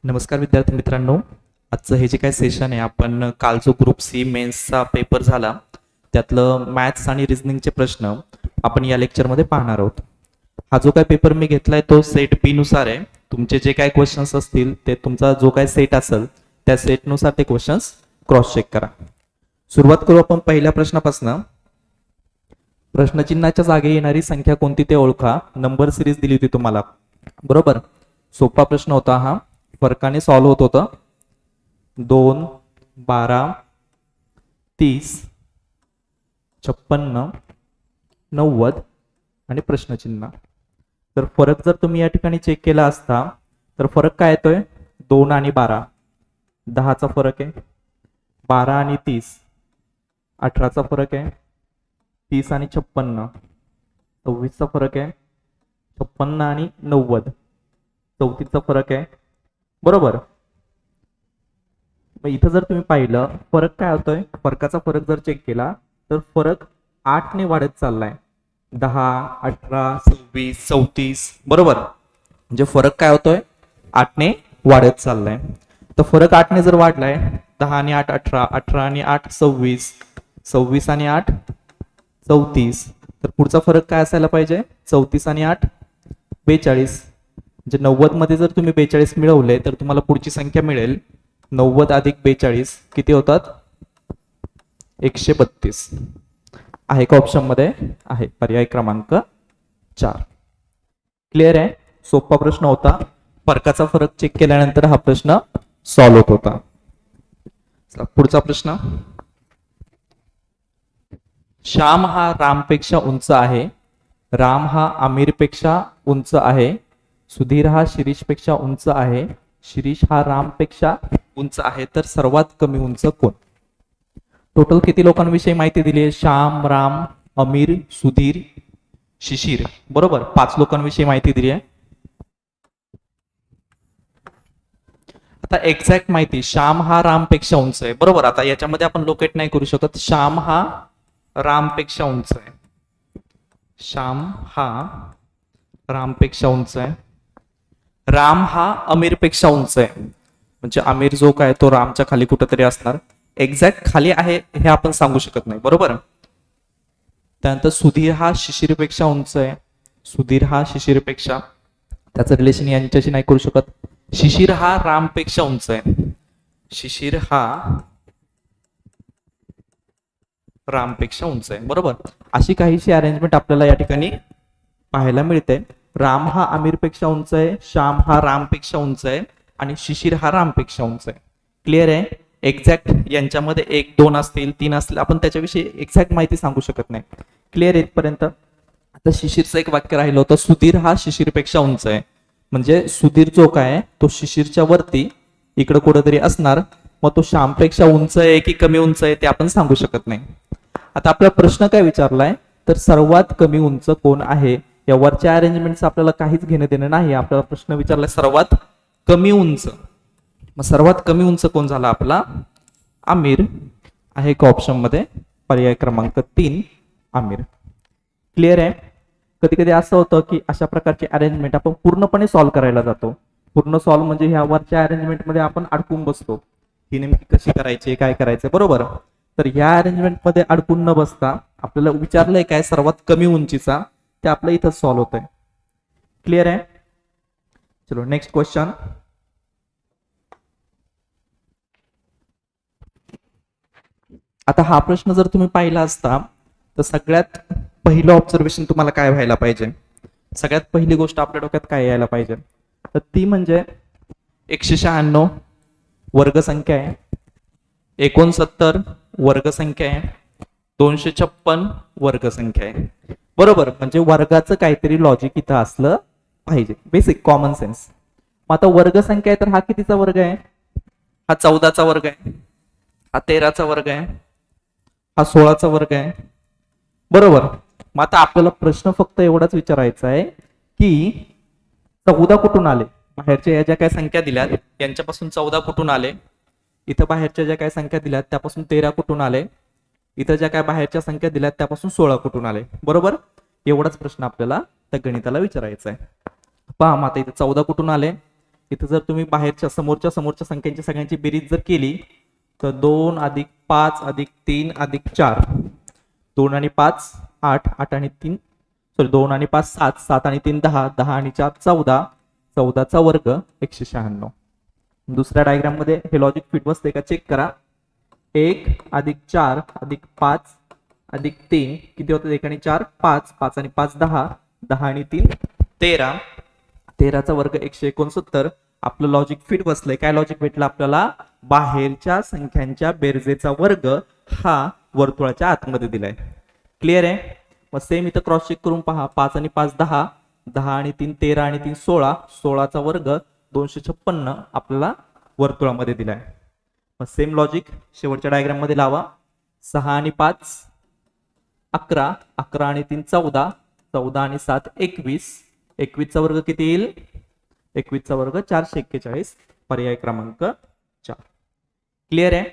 नमस्कार विद्यार्थी मित्रांनो. आजचं हे जे काय सेशन आहे, आपण काल जो ग्रुप सी मेन्सचा पेपर झाला त्यातलं मॅथ्स आणि रिझनिंगचे प्रश्न आपण या लेक्चरमध्ये पाहणार आहोत. हा जो काय पेपर मी घेतलाय तो सेट बी नुसार आहे. तुमचे जे काय क्वेश्चन्स असतील ते तुमचा जो काय सेट असेल त्या सेटनुसार ते क्वेश्चन्स क्रॉस चेक करा. सुरुवात करू आपण पहिल्या प्रश्नापासून. प्रश्नचिन्हाच्या जागी येणारी संख्या कोणती ते ओळखा. नंबर सिरीज दिली होती तुम्हाला, बरोबर. सोपा प्रश्न होता हा, फरकाने सॉल्व्ह होत होतं. 2, 12, 30, 56, 90 आणि प्रश्नचिन्ह. तर फरक जर तुम्ही या ठिकाणी चेक केला असता तर फरक काय येतोय? 2 आणि 12, 10चा फरक आहे. 12 आणि 30, 18चा फरक आहे. 30 आणि 56, 26चा फरक आहे. 56 आणि 90, 34चा फरक आहे, बरोबर. मग इथं जर तुम्ही पाहिलं फरक काय होतोय, फरकाचा फरक जर चेक केला तर फरक 8 ने वाढत चाललाय. 10, 18, 26, 34, बरोबर. म्हणजे फरक काय होतोय? 8 ने वाढत चाललाय. तर फरक 8 ने जर वाढलाय, 10 आणि 8 18, 18 आणि 8 26, 26 आणि 8 34, तर पुढचा फरक काय असायला पाहिजे? 34 आणि 8 42. म्हणजे 90 मध्ये जर तुम्ही 42 मिळवले तर तुम्हाला पुढची संख्या मिळेल 90 अधिक 42 किती होतात? 132. आहे का ऑप्शन मध्ये? आहे, पर्याय क्रमांक 4. क्लिअर आहे. सोपा प्रश्न होता, फरकाचा फरक चेक केल्यानंतर हा प्रश्न सॉल्व्ह होत होता. पुढचा प्रश्न. श्याम हा रामपेक्षा उंच आहे. राम हा आमिरपेक्षा उंच आहे. सुधीर हा शिरीषपेक्षा उंच आहे. शिरीष हा रामपेक्षा उंच आहे. तर सर्वात कमी उंच कोण? टोटल किती लोकांविषयी माहिती दिली आहे? श्याम, राम, अमीर, सुधीर, शिशिर, बरोबर. 5 लोकांविषयी माहिती दिली आहे. आता एक्झॅक्ट माहिती, श्याम हा रामपेक्षा उंच आहे, बरोबर. आता याच्यामध्ये आपण लोकेट नाही करू शकत. श्याम हा रामपेक्षा उंच आहे. श्याम हा रामपेक्षा उंच आहे. राम हा आमिरपेक्षा उंच आहे. म्हणजे आमिर जो काय तो रामच्या खाली कुठेतरी असणार. एक्झॅक्ट खाली आहे हे आपण सांगू शकत नाही, बरोबर. त्यानंतर सुधीर हा शिशिरपेक्षा उंच आहे. सुधीर हा शिशिरपेक्षा, त्याचं रिलेशन यांच्याशी नाही करू शकत. शिशिर हा रामपेक्षा उंच आहे. शिशिर हा रामपेक्षा उंच आहे, बरोबर. अशी काहीशी अरेंजमेंट आपल्याला या ठिकाणी पाहायला मिळते. राम हा आमिरपेक्षा उंच आहे, श्याम हा रामपेक्षा उंच आहे आणि शिशिर हा रामपेक्षा उंच आहे. क्लिअर आहे. एक्झॅक्ट यांच्यामध्ये 1, 2 असतील, 3 असतील, आपण त्याच्याविषयी एक्झॅक्ट माहिती सांगू शकत नाही. क्लिअर आहे इथपर्यंत. आता शिशिरचं एक वाक्य राहिलं होतं, सुधीर हा शिशिरपेक्षा उंच आहे. म्हणजे सुधीर जो काय तो शिशिरच्या वरती इकडे कुठेतरी असणार. मग तो श्यामपेक्षा उंच आहे की कमी उंच आहे ते आपण सांगू शकत नाही. आता आपला प्रश्न काय विचारलाय, तर सर्वात कमी उंच कोण आहे. या वरच्या अरेंजमेंटचं आपल्याला काहीच घेणं देणं नाही. आपल्याला प्रश्न विचारलाय सर्वात कमी उंच. मग सर्वात कमी उंच कोण झाला आपला? आमिर. आहे का ऑप्शन मध्ये? पर्याय क्रमांक 3 आमिर. क्लिअर आहे. कधी कधी असं होतं की अशा प्रकारची अरेंजमेंट आपण पूर्णपणे सॉल्व्ह करायला जातो. पूर्ण सॉल्व्ह म्हणजे ह्या वरच्या अरेंजमेंट मध्ये आपण अडकून बसतो. ही नेमकी कशी करायची, काय करायचं, बरोबर. तर ह्या अरेंजमेंट मध्ये अडकून न बसता आपल्याला विचारलंय काय सर्वात कमी उंचीचा, ते आपलं इथं सॉल्व्ह होत आहे. क्लिअर आहे. चलो नेक्स्ट क्वेश्चन. आता हा प्रश्न जर तुम्ही पाहिला असता तर सगळ्यात पहिलं ऑब्झर्वेशन तुम्हाला काय व्हायला पाहिजे? सगळ्यात पहिली गोष्ट आपल्या डोक्यात काय यायला पाहिजे, तर ती म्हणजे 196 वर्गसंख्या आहे, 69 वर्गसंख्या आहे, 256 वर्गसंख्या आहे, बरोबर. म्हणजे वर्गाचं काहीतरी लॉजिक इथं असलं पाहिजे, बेसिक कॉमन सेन्स. मग आता वर्गसंख्या आहे तर हा कितीचा वर्ग आहे? हा 14चा वर्ग आहे, हा 13चा वर्ग आहे, हा 16चा वर्ग आहे, बरोबर. मग आता आपल्याला प्रश्न फक्त एवढाच विचारायचा आहे की 14 कुठून आले? बाहेरच्या या ज्या काही संख्या दिल्यात यांच्यापासून 14 कुठून आले? इथं बाहेरच्या ज्या काही संख्या दिल्यात त्यापासून 13 कुठून आले? इथं ज्या काय बाहेरच्या संख्या दिल्यात त्यापासून 16 कुठून आले? बरोबर. एवढाच प्रश्न आपल्याला त्या गणिताला विचारायचा आहे. पहा मग आता इथे 14 कुठून आले? इथं जर तुम्ही बाहेरच्या समोरच्या संख्यांची सगळ्यांची बेरीज जर केली तर 2 अधिक 5 अधिक 3 अधिक 4, 2 आणि 5 8, 8 आणि 3 सॉरी 2 आणि 5 7, 7 आणि 3 10, 10 आणि 4 14, 14चा वर्ग 196. दुसऱ्या डायग्राम मध्ये हे लॉजिक फिट बसते का चेक करा. 1 अधिक 4 अधिक 5 अधिक 3 किती होतं? 1 आणि 4 5, 5 आणि 5 10, 10 आणि 3 13, 13चा वर्ग 169. आपलं लॉजिक फिट बसलंय. काय लॉजिक भेटलं आपल्याला? बाहेरच्या संख्यांच्या बेरजेचा वर्ग हा वर्तुळाच्या आतमध्ये दिलाय. क्लिअर आहे? मग सेम इथं क्रॉस चेक करून पहा. 5 आणि 5 10, 10 आणि 3 13 आणि 3 16, 16चा वर्ग 256 आपल्याला वर्तुळामध्ये दिलाय. मग सेम लॉजिक शेवटच्या डायग्राम मध्ये लावा. 6 आणि 5 11, 11 आणि 3 14, 14 आणि 7 21, 21चा वर्ग किती येईल? 21चा वर्ग 441, पर्याय क्रमांक 4. क्लिअर आहे?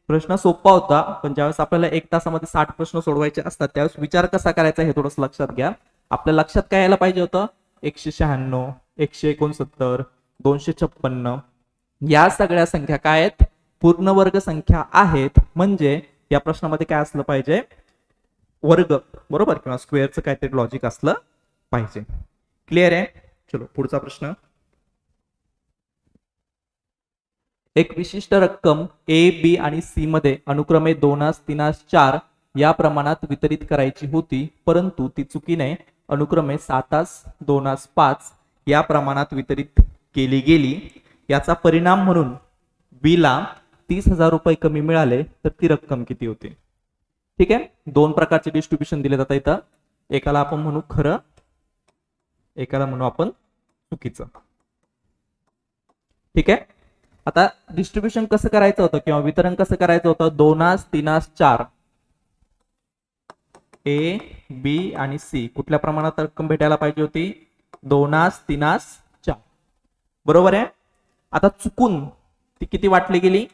प्रश्न सोपा होता, पण ज्यावेळेस आपल्याला 1 तासामध्ये 60 प्रश्न सोडवायचे असतात त्यावेळेस विचार कसा करायचा हे थोडंसं लक्षात घ्या. आपल्या लक्षात काय यायला पाहिजे होतं? 196, 169, 256 या सगळ्या संख्या काय आहेत? पूर्ण वर्ग संख्या आहेत. म्हणजे या प्रश्नामध्ये काय असलं पाहिजे? वर्ग, बरोबर, किंवा स्क्वेअरचं काहीतरी लॉजिक असलं पाहिजे. क्लिअर आहे? चलो पुढचा प्रश्न. एक विशिष्ट रक्कम ए, बी आणि सी मध्ये अनुक्रमे 2, 3, 4 या प्रमाणात वितरित करायची होती, परंतु ती चुकीने अनुक्रमे 7, 2, 5 या प्रमाणात वितरित केली गेली. याचा परिणाम म्हणून बी ला 30,000 रुपये कमी मिळाले तर ती रक्कम किती होती? ठीक आहे, दोन प्रकारचे डिस्ट्रीब्युशन दिले जातात इथं. एकाला आपण म्हणू खरं, एकाला म्हणू आपण चुकीचं. ठीक आहे, आता डिस्ट्रीब्युशन कसं करायचं होतं किंवा वितरण कसं करायचं होतं? 2, 3, 4 ए, बी आणि सी कुठल्या प्रमाणात रक्कम भेटायला पाहिजे होती? 2, 3, 4, बरोबर आहे. आता चुकून ती किती वाटली गेली?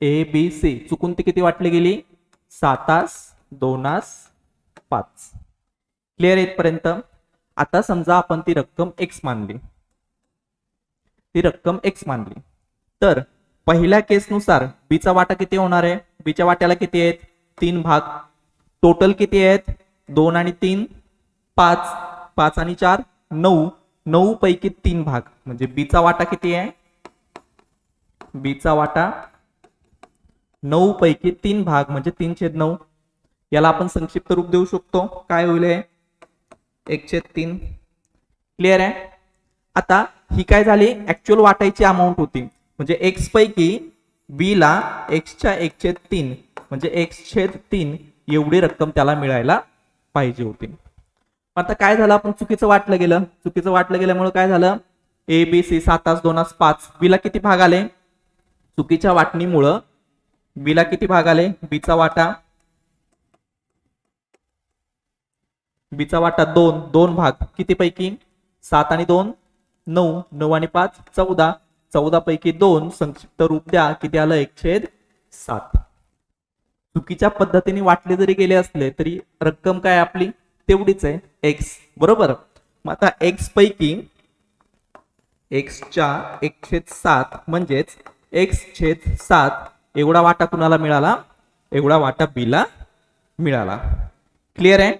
ए, बी, सी चुकून ती किती वाटली गेली? 7, 2, 5. क्लिअर इथपर्यंत? आता समजा आपण ती रक्कम एक्स मानली, तर पहिल्या केसनुसार बीचा वाटा किती होणार आहे? बीच्या वाट्याला किती आहेत? 3 भाग. टोटल किती आहेत? 2 आणि 3 5, 5 आणि 4 9, 9 पैकी 3 भाग. म्हणजे बीचा वाटा किती आहे? बीचा वाटा 9 पैकी 3 भाग म्हणजे 3/9. याला आपण संक्षिप्त रूप देऊ शकतो. काय होईल? 1/3. क्लिअर आहे? आता ही काय झाली? ऍक्च्युअल वाटायची अमाऊंट होती. म्हणजे एक्स पैकी बी ला एक्सच्या 1/3 म्हणजे 1/3 एवढी रक्कम त्याला मिळायला पाहिजे होती. आता काय झालं? आपण चुकीचं वाटलं गेलं. चुकीचं वाटलं गेल्यामुळे काय झालं? ए, बी, सी 7, 2, 5 बीला किती भाग आले? चुकीच्या वाटणीमुळं बीला किती भाग आले? बीचा वाटा 2 भाग. किती पैकी? 7 आणि 2 9, 9 आणि 5 14, 14 पैकी 2 संक्षिप्त रूप द्या. किती आलं? 1/7. चुकीच्या पद्धतीने वाटले जरी गेले असले तरी रक्कम काय आपली तेवढीच आहे, एक्स, बरोबर. मग आता एक्स पैकी एक्सच्या 1/7 म्हणजेच x/7 एवढा वाटा कुणाला मिळाला? एवढा वाटा बीला मिळाला. क्लिअर आहे?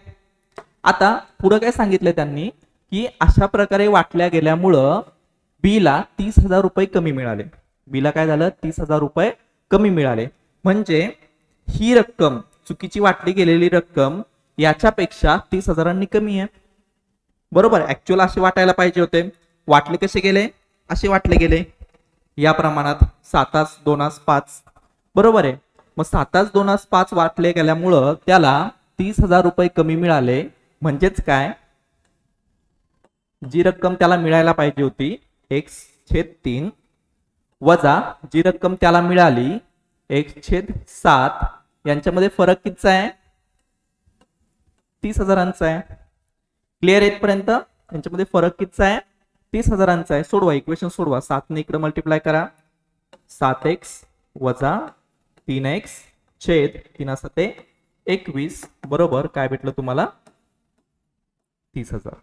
आता पुढे काय सांगितलं त्यांनी की अशा प्रकारे वाटल्या गेल्यामुळं बीला 30,000 रुपये कमी मिळाले. बीला काय झालं? 30,000 रुपये कमी मिळाले. म्हणजे ही रक्कम, चुकीची वाटली गेलेली रक्कम याच्यापेक्षा 30,000 कमी आहे, बरोबर. ऍक्च्युअल असे वाटायला पाहिजे होते. वाटले कसे गेले? असे वाटले गेले या प्रमाणात 7, 2, 5, बरोबर आहे. मग 7, 2, 5 वाटले गेल्यामुळं त्याला 30,000 रुपये कमी मिळाले. म्हणजेच काय? जी रक्कम त्याला मिळायला पाहिजे होती x/3 वजा जी रक्कम त्याला मिळाली x/7 यांच्यामध्ये फरक कितीचा आहे? 30,000चा आहे. क्लिअर इथपर्यंत? यांच्यामध्ये फरक कितीचा आहे? 30,000चा आहे. सोडवा, इक्वेशन सोडवा. 7 ने इकडे मल्टिप्लाय करा. 7x वजा 3x छेद 3 21 बरोबर काय भेटलं तुम्हाला? 30,000.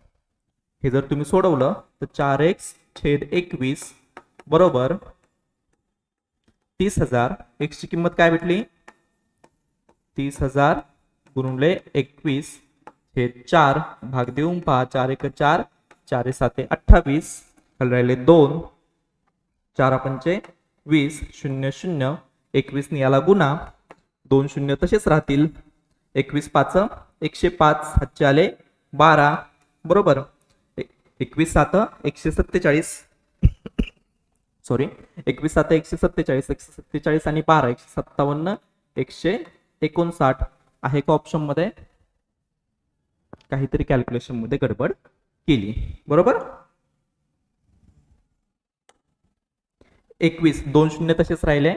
हे जर तुम्ही सोडवलं तर 4x/21 बरोबर 30,000. x ची किंमत काय भेटली? 30,000 गुणिले 21/4 भाग देऊन पहा. 4 1 4, 4 7 28, खाली राहिले 2, 4 पंचे 20, 0 0, 21 ने याला गुणा, 2 शून्य तसेच राहतील. 21 5 105, हातचे आले 12 बरोबर. 21 7 147, सॉरी 21 7 147, 147 आणि 12 157, 159 आहे का ऑप्शन मध्ये? काहीतरी कॅल्क्युलेशन मध्ये गडबड केली बरोबर. 21 2 शून्य तसेच राहिले.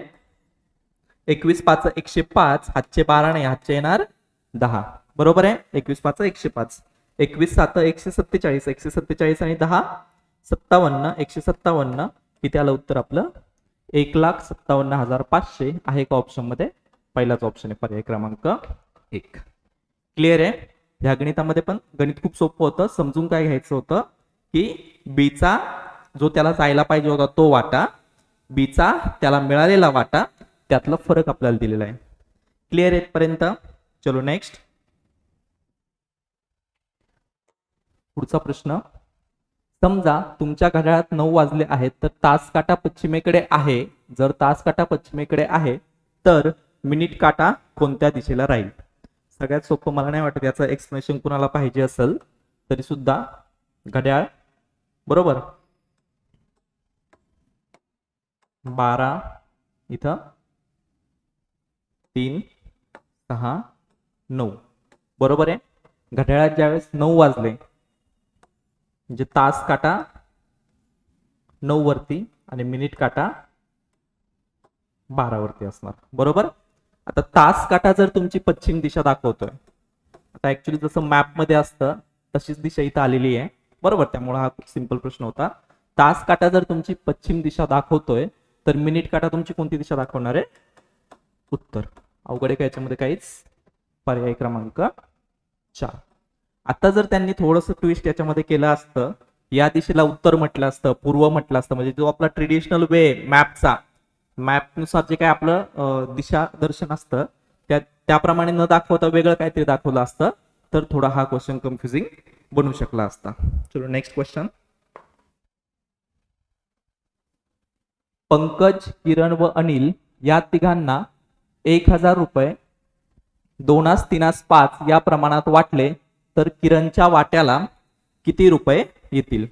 21 5 105, हातचे 12 नाही, हातचे येणार 10 बरोबर आहे. 21 5 105, 21 7 147, 147 आणि 10 57, 157 किती आलं उत्तर आपलं? 1,57,500 आहे का ऑप्शन मध्ये? पहिलाच ऑप्शन आहे पर्याय क्रमांक 1. क्लिअर आहे. ह्या गणितामध्ये पण गणित खूप सोपं होतं. समजून काय घ्यायचं होतं की बीचा जो त्याला जायला पाहिजे होता तो वाटा, बीचा त्याला मिळालेला वाटा, त्यातला फरक आपल्याला दिलेला आहे. क्लिअर आहे पर्यंत? चलो नेक्स्ट. पुढचा प्रश्न. समजा तुमच्या घड्याळात 9 वाजले आहेत तर तास काटा पश्चिमेकडे आहे. जर तास काटा पश्चिमेकडे आहे तर मिनिट काटा कोणत्या दिशेला राहील? सगळ्यात सोपं, मला नाही वाटत याचं एक्सप्लेनेशन कुणाला पाहिजे असेल तरी सुद्धा. घड्याळ बरोबर 12 इथं 3 6 9 बरोबर आहे. घड्याळात ज्यावेळेस 9 वाजले म्हणजे तास काटा 9 वरती आणि मिनिट काटा 12 वरती असणार बरोबर. आता तास काटा जर तुमची पश्चिम दिशा दाखवतोय, आता ऍक्च्युली जसं मॅप मध्ये असतं तशीच दिशा इथं आलेली आहे बरोबर. त्यामुळे हा खूप सिंपल प्रश्न होता. तास काटा जर तुमची पश्चिम दिशा दाखवतोय तर मिनिट काटा तुमची कोणती दिशा दाखवणार आहे? उत्तर. अवघड आहे का याच्यामध्ये काहीच? पर्याय क्रमांक 4. आता जर त्यांनी थोडंसं ट्विस्ट याच्यामध्ये केलं असतं, या दिशेला उत्तर म्हटलं असतं, पूर्व म्हटलं असतं, म्हणजे जो आपला ट्रेडिशनल वे मॅपचा, मॅपनुसार जे काय आपलं दिशा दर्शन असतं त्याप्रमाणे न दाखवता वेगळं काहीतरी दाखवलं असतं तर थोडा हा क्वेश्चन कन्फ्युजिंग बनू शकला असता. चलो नेक्स्ट क्वेश्चन. पंकज, किरण व अनिल या तिघांना 1,000 रुपये 2 3 5 या प्रमाणात वाटले तर किरणच्या वाट्याला किती रुपये येतील?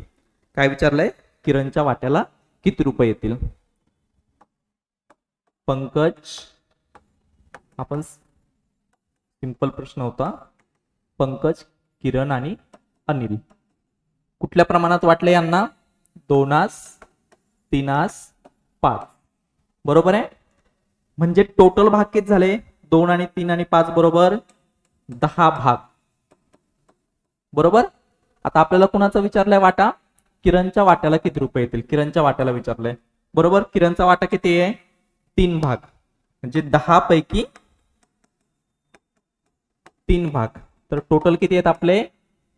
काय विचारलंय? किरणच्या वाट्याला किती रुपये येतील? पंकज, आपण सिंपल प्रश्न होता. पंकज, किरण आणि अनिल कुठल्या प्रमाणात वाटले यांना? 2 3 5 बरोबर आहे. म्हणजे टोटल भाग किती झाले? 2 आणि 3 आणि 5 बरोबर 10 भाग बरोबर. आता आपल्याला कुणाचा विचारलाय वाटा? किरणच्या वाट्याला किती रुपये येतील? किरणच्या वाट्याला विचारलंय बरोबर. किरणचा वाटा किती आहे? 3 भाग, म्हणजे 10 पैकी 3 भाग. तर टोटल किती आहेत आपले?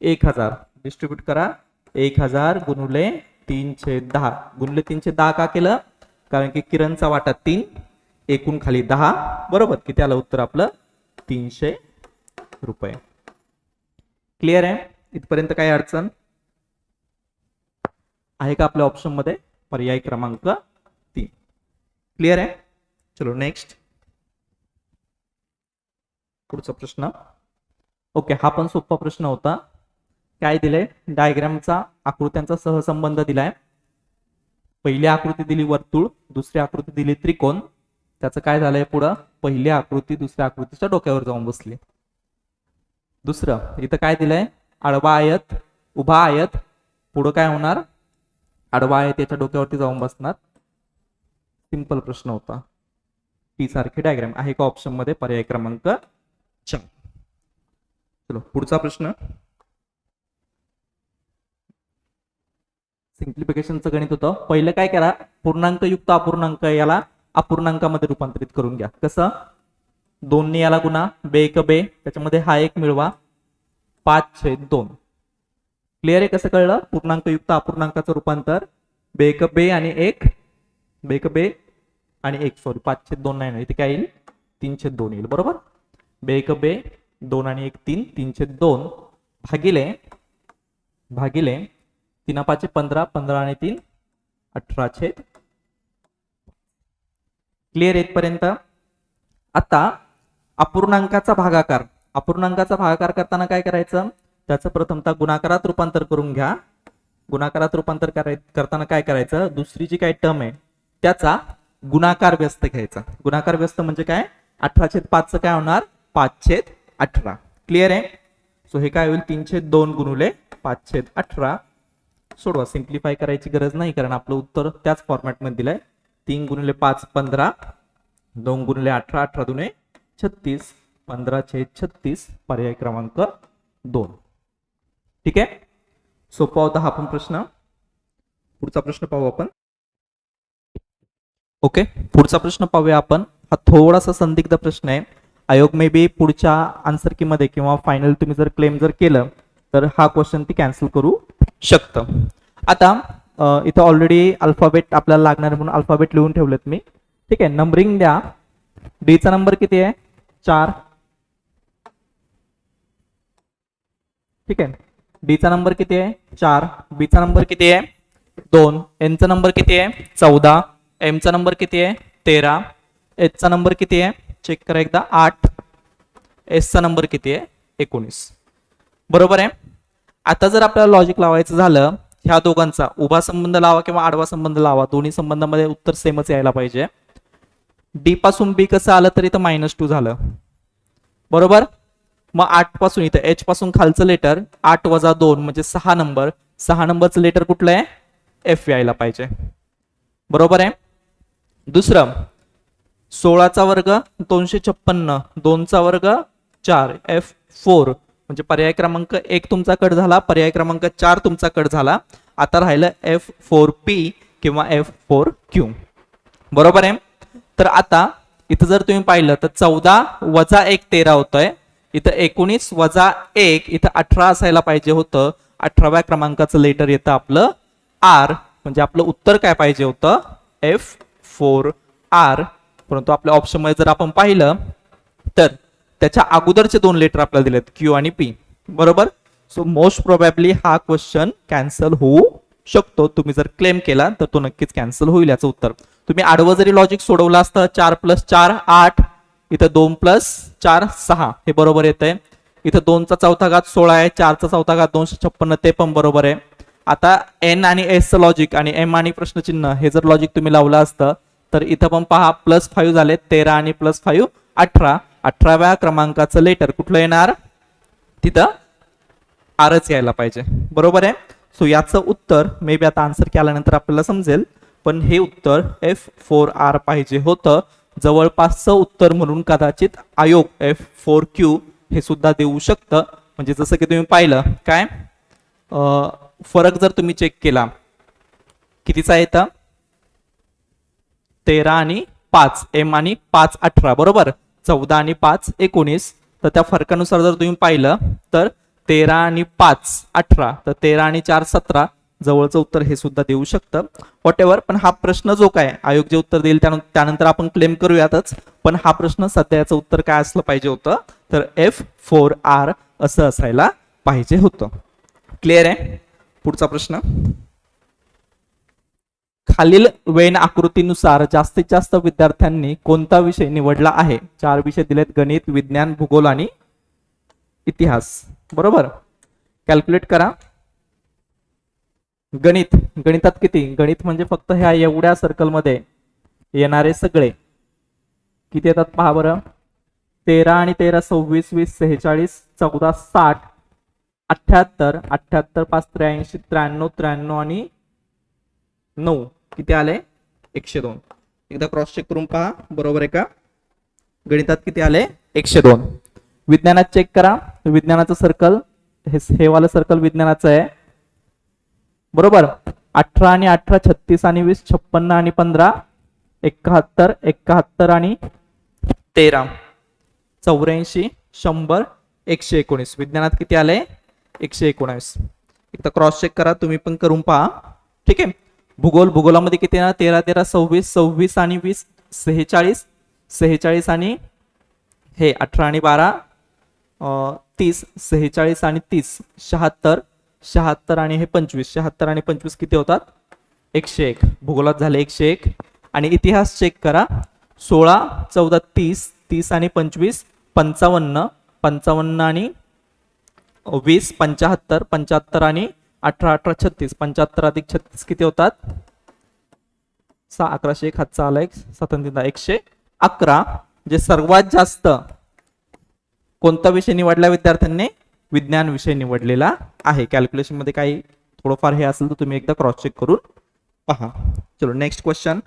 1,000. डिस्ट्रीब्यूट करा. 1,000 गुणिले 3/10 गुणिले 3/10 का केलं? कारण की किरणचा वाटा 3, एकूण खाली 10 बरोबर. किती आलं उत्तर आपलं? 300 रुपये. क्लिअर आहे इथपर्यंत? काही अडचण आहे का आपल्या ऑप्शन मध्ये? पर्याय क्रमांक 3. क्लिअर आहे. चलो नेक्स्ट. पुढचा प्रश्न. ओके, हा पण सोपा प्रश्न होता. काय दिलंय? डायग्रामचा आकृत्यांचा सहसंबंध दिलाय. पहिली आकृती दिली वर्तुळ, दुसरी आकृती दिली त्रिकोण. त्याचं काय झालंय पुढं? पहिली आकृती दुसऱ्या आकृतीच्या डोक्यावर जाऊन बसली. दुसरं इथं काय दिलंय? आडवा आयत, उभा आयत. पुढं काय होणार? आडवा आयत याच्या डोक्यावरती जाऊन बसणार. सिंपल प्रश्न होता. टी सारखी डायग्राम आहे का ऑप्शन मध्ये? पर्याय क्रमांक 4. चलो पुढचा प्रश्न. सिंप्लिफिकेशनचं गणित होतं. पहिलं काय करा? पूर्णांक युक्त अपूर्णांक याला अपूर्णांकामध्ये रूपांतरित करून घ्या. कसं? 2 ने याला गुणा, बे एक बे, त्याच्यामध्ये हा एक मिळवा, 5/2 क्लिअर आहे? कसं कळलं? पूर्णांकयुक्त अपूर्णांकाचं रूपांतर बेक बे आणि एक बेक बे आणि एक सॉरी 5/2 नाही ना, इथे काय येईल? 3/2 येईल. बरोबर. बेक बे 2 आणि 1 3 3/2 भागिले भागिले 3×5 15 15 आणि 3 18. क्लिअर इथपर्यंत? आता अपूर्णांकाचा भागाकार करताना काय करायचं? त्याचं प्रथमतः गुणाकारात रूपांतर करून घ्या. गुणाकारात रूपांतर करताना काय करायचं? दुसरी जी काही टर्म आहे त्याचा गुणाकार व्यस्त घ्यायचा. गुणाकार व्यस्त म्हणजे काय? 18/5 काय होणार? 5/18. क्लिअर आहे? सो हे काय होईल? 3/2 गुणुले 5/18. सोडवा, सिम्प्लिफाय करायची गरज नाही कारण आपलं उत्तर त्याच फॉर्मॅटमध्ये दिलंय. 3 गुणिले 5 15, 2 गुणिले 18 18 दुने 36, 15/36 पर्याय क्रमांक 2. ठीक आहे? सोपा होता हा पण प्रश्न. पुढचा प्रश्न पाहू आपण. ओके, पुढचा प्रश्न पाहूया आपण. हा थोडासा संदिग्ध प्रश्न आहे. आयोग मे बी पुढच्या आन्सर की मध्ये किंवा फायनल तुम्ही जर क्लेम जर केलं तर हा क्वेश्चन ती कॅन्सल करू शकतं. आता इथं ऑलरेडी अल्फाबेट आपल्याला लागणार म्हणून अल्फाबेट लिहून ठेवलेत मी. ठीक आहे, नंबरिंग द्या. डी चा नंबर किती आहे? 4. ठीक आहे, डी चा नंबर किती आहे? 4. बी चा नंबर किती आहे? 2. एन चा नंबर किती आहे? 14. एम चा नंबर किती आहे? 13. एच चा नंबर किती आहे? चेक करा एकदा, 8. एस चा नंबर किती आहे? 19. बरोबर आहे. आता जर आपल्याला लॉजिक लावायचं झालं, ह्या दोघांचा उभा संबंध लावा किंवा आडवा संबंध लावा, दोन्ही संबंधामध्ये उत्तर सेमच यायला पाहिजे. डी पासून बी कसं आलं तरी तर -2 झालं. बरोबर. मग 8 पासून इथं एच पासून खालचं लेटर 8 - 2 म्हणजे 6 नंबर. 6 नंबरचं लेटर कुठलं आहे? एफ यायला पाहिजे. बरोबर आहे. दुसरं 16चा वर्ग 256, 2चा वर्ग 4, F4 म्हणजे पर्याय क्रमांक 1 तुमचा कट झाला, पर्याय क्रमांक 4 तुमचा कट झाला. आता राहिलं F4P किंवा F4Q. बरोबर आहे. तर आता इथं जर तुम्ही पाहिलं तर 14 - 1 13 होतंय. इथं 19 - 1 इथं 18 असायला पाहिजे होतं. 18व्या क्रमांकाचं लेटर येतं आपलं R, म्हणजे आपलं उत्तर काय पाहिजे होतं? F4R. परंतु आपल्या ऑप्शन मध्ये जर आपण पाहिलं तर त्याच्या अगोदरचे 2 लेटर आपल्याला दिलेत Q आणि P. बरोबर. सो मोस्ट प्रोबॅबली हा क्वेश्चन कॅन्सल होऊ शकतो. तुम्ही जर क्लेम केला तर तो नक्कीच कॅन्सल होईल. याचं उत्तर तुम्ही आडवं जरी लॉजिक सोडवलं असतं 4 + 4 8, इथं 2 + 4 6 हे बरोबर येतंय. इथं 2 चा चौथा घात 16 आहे, 4 चा चौथा घात 256 ते पण बरोबर आहे. आता एन आणि एस चं लॉजिक आणि एम आणि प्रश्नचिन्ह हे जर लॉजिक तुम्ही लावलं असतं तर इथं पण पहा +5 झाले, 13 आणि +5 18. 18व्या क्रमांकाचं लेटर कुठलं येणार? तिथं आरच यायला पाहिजे. बरोबर आहे. सो याचं उत्तर मे बी आता आन्सर केल्यानंतर आपल्याला समजेल, पण हे उत्तर F4R पाहिजे होतं. जवळपासचं उत्तर म्हणून कदाचित आयोग F4Q हे सुद्धा देऊ शकतं. म्हणजे जसं की तुम्ही पाहिलं काय फरक जर तुम्ही चेक केला कितीचा येतं? 13 आणि 5, एम आणि 5 18. बरोबर. 14 आणि 5 19. तर त्या फरकानुसार जर तुम्ही पाहिलं तर 13 आणि 5 18, तर 13 आणि 4 17. जवळचं उत्तर हे सुद्धा देऊ शकतं. What ever. पण हा प्रश्न जो काय आयोग जे उत्तर देईल त्यानंतर आपण क्लेम करूयातच. पण हा प्रश्न सध्या याचं उत्तर काय असलं पाहिजे होतं? तर F4R असं असायला पाहिजे होतं. क्लिअर आहे. पुढचा प्रश्न. खालील वेन आकृतीनुसार जास्तीत जास्त विद्यार्थ्यांनी कोणता विषय निवडला आहे? 4 विषय दिलेत: गणित, विज्ञान, भूगोल आणि इतिहास. बरोबर. कॅल्क्युलेट करा. गणित, गणितात किती? गणित म्हणजे फक्त ह्या एवढ्या सर्कलमध्ये येणारे सगळे किती येतात पहा बरं. 13 आणि 13 26 20 46 14 60 78 78 5 83 93 93 आणि 9 किती आले? 102. एकदा क्रॉस चेक करून पहा बरोबर आहे का? गणितात किती आले? 102. विज्ञानात चेक करा. विज्ञानाचं सर्कल हे वालं सर्कल विज्ञानाचं आहे. बरोबर. 18 आणि 18 36 आणि 20 56 आणि 15 71 71 आणि 13 84 100 119. विज्ञानात किती आले? 119. एकदा क्रॉस चेक करा, तुम्ही पण करून पहा. ठीक आहे. भूगोलामध्ये किती आहे? 13 13 26, 26 आणि 20 46, 46 आणि हे 18 आणि 12 30, 46 आणि 30 76, 76 आणि हे 25, 76 आणि 25 किती होतात? 101. भूगोलात झाले 101. आणि इतिहास चेक करा. 16 14 30, 30 आणि 25 55, 55 आणि 20 75, 75 आणि 18 18 36, 75 अधिक 36 किती होतात? 1101. हातचा आला एक 111. जे सर्वात जास्त कोणता विषय निवडला विद्यार्थ्यांनी? विज्ञान विषय निवडलेला आहे. कॅल्क्युलेशन मध्ये काही थोडंफार हे असेल तर तुम्ही एकदा क्रॉस चेक करून पहा. चलो नेक्स्ट क्वेश्चन.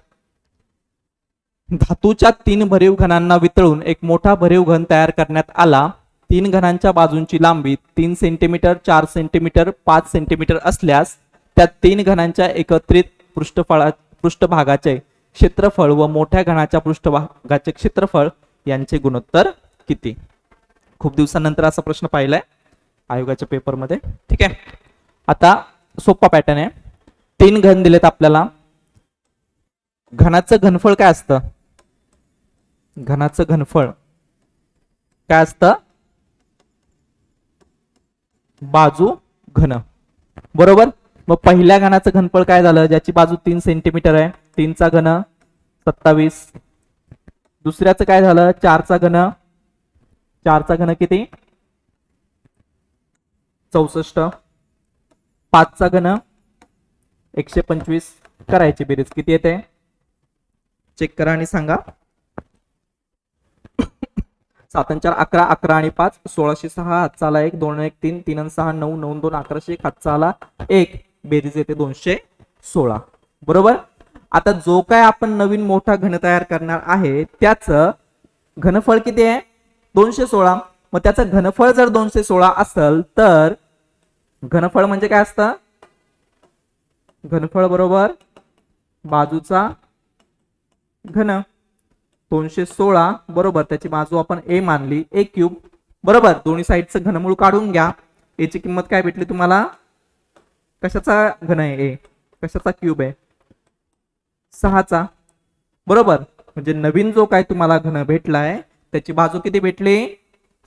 धातूच्या 3 भरीव घनांना वितळून एक मोठा भरीव घन तयार करण्यात आला. 3 घनांच्या बाजूंची लांबी 3 सेंटीमीटर, 4 सेंटीमीटर, 5 सेंटीमीटर असल्यास त्या 3 घनांच्या एकत्रित पृष्ठभागाचे क्षेत्रफळ व मोठ्या घनाच्या पृष्ठभागाचे क्षेत्रफळ यांचे गुणोत्तर किती? खूप दिवसानंतर असा प्रश्न पाहिलाय आयोगाच्या पेपरमध्ये. ठीक आहे. आता सोपा पॅटर्न आहे. 3 घन दिलेत आपल्याला. घनाचं घनफळ काय असतं? घनाचं घनफळ काय असतं? बाजू घन. बरोबर. मग पहिल्या घनाचं घनफळ काय झालं? ज्याची बाजू 3 सेंटीमीटर आहे, 3 चा घन 27. दुसऱ्याचं काय झालं? 4 चा घन, 4 चा घन किती? 64. 5 चा घन 125. करायची बेरीज किती येते? चेक करा आणि सांगा. 7 आणि 4 11, 11 आणि 5 1606. हातचा आला 1, 2 1 3, 3 आणि 6 9, 9 2 1100. हातचा आला 1. बेरीज येते 216. बरोबर. आता जो काय आपण नवीन मोठा घन तयार करणार आहे त्याचं घनफळ किती आहे? 216. मग त्याचं घनफळ जर 216 असेल तर घनफळ म्हणजे काय असतं? घनफळ बरोबर बाजूचा घन. 216 बरोबर त्याची बाजू आपण a मानली, a क्यूब. बरोबर. दोन्ही साईडचं घनमूळ काढून घ्या. a ची किंमत काय भेटली तुम्हाला? कशाचा घन आहे a? कशाचा क्यूब आहे? 6चा. बरोबर. म्हणजे नवीन जो काय तुम्हाला घन भेटलाय त्याची बाजू किती भेटली?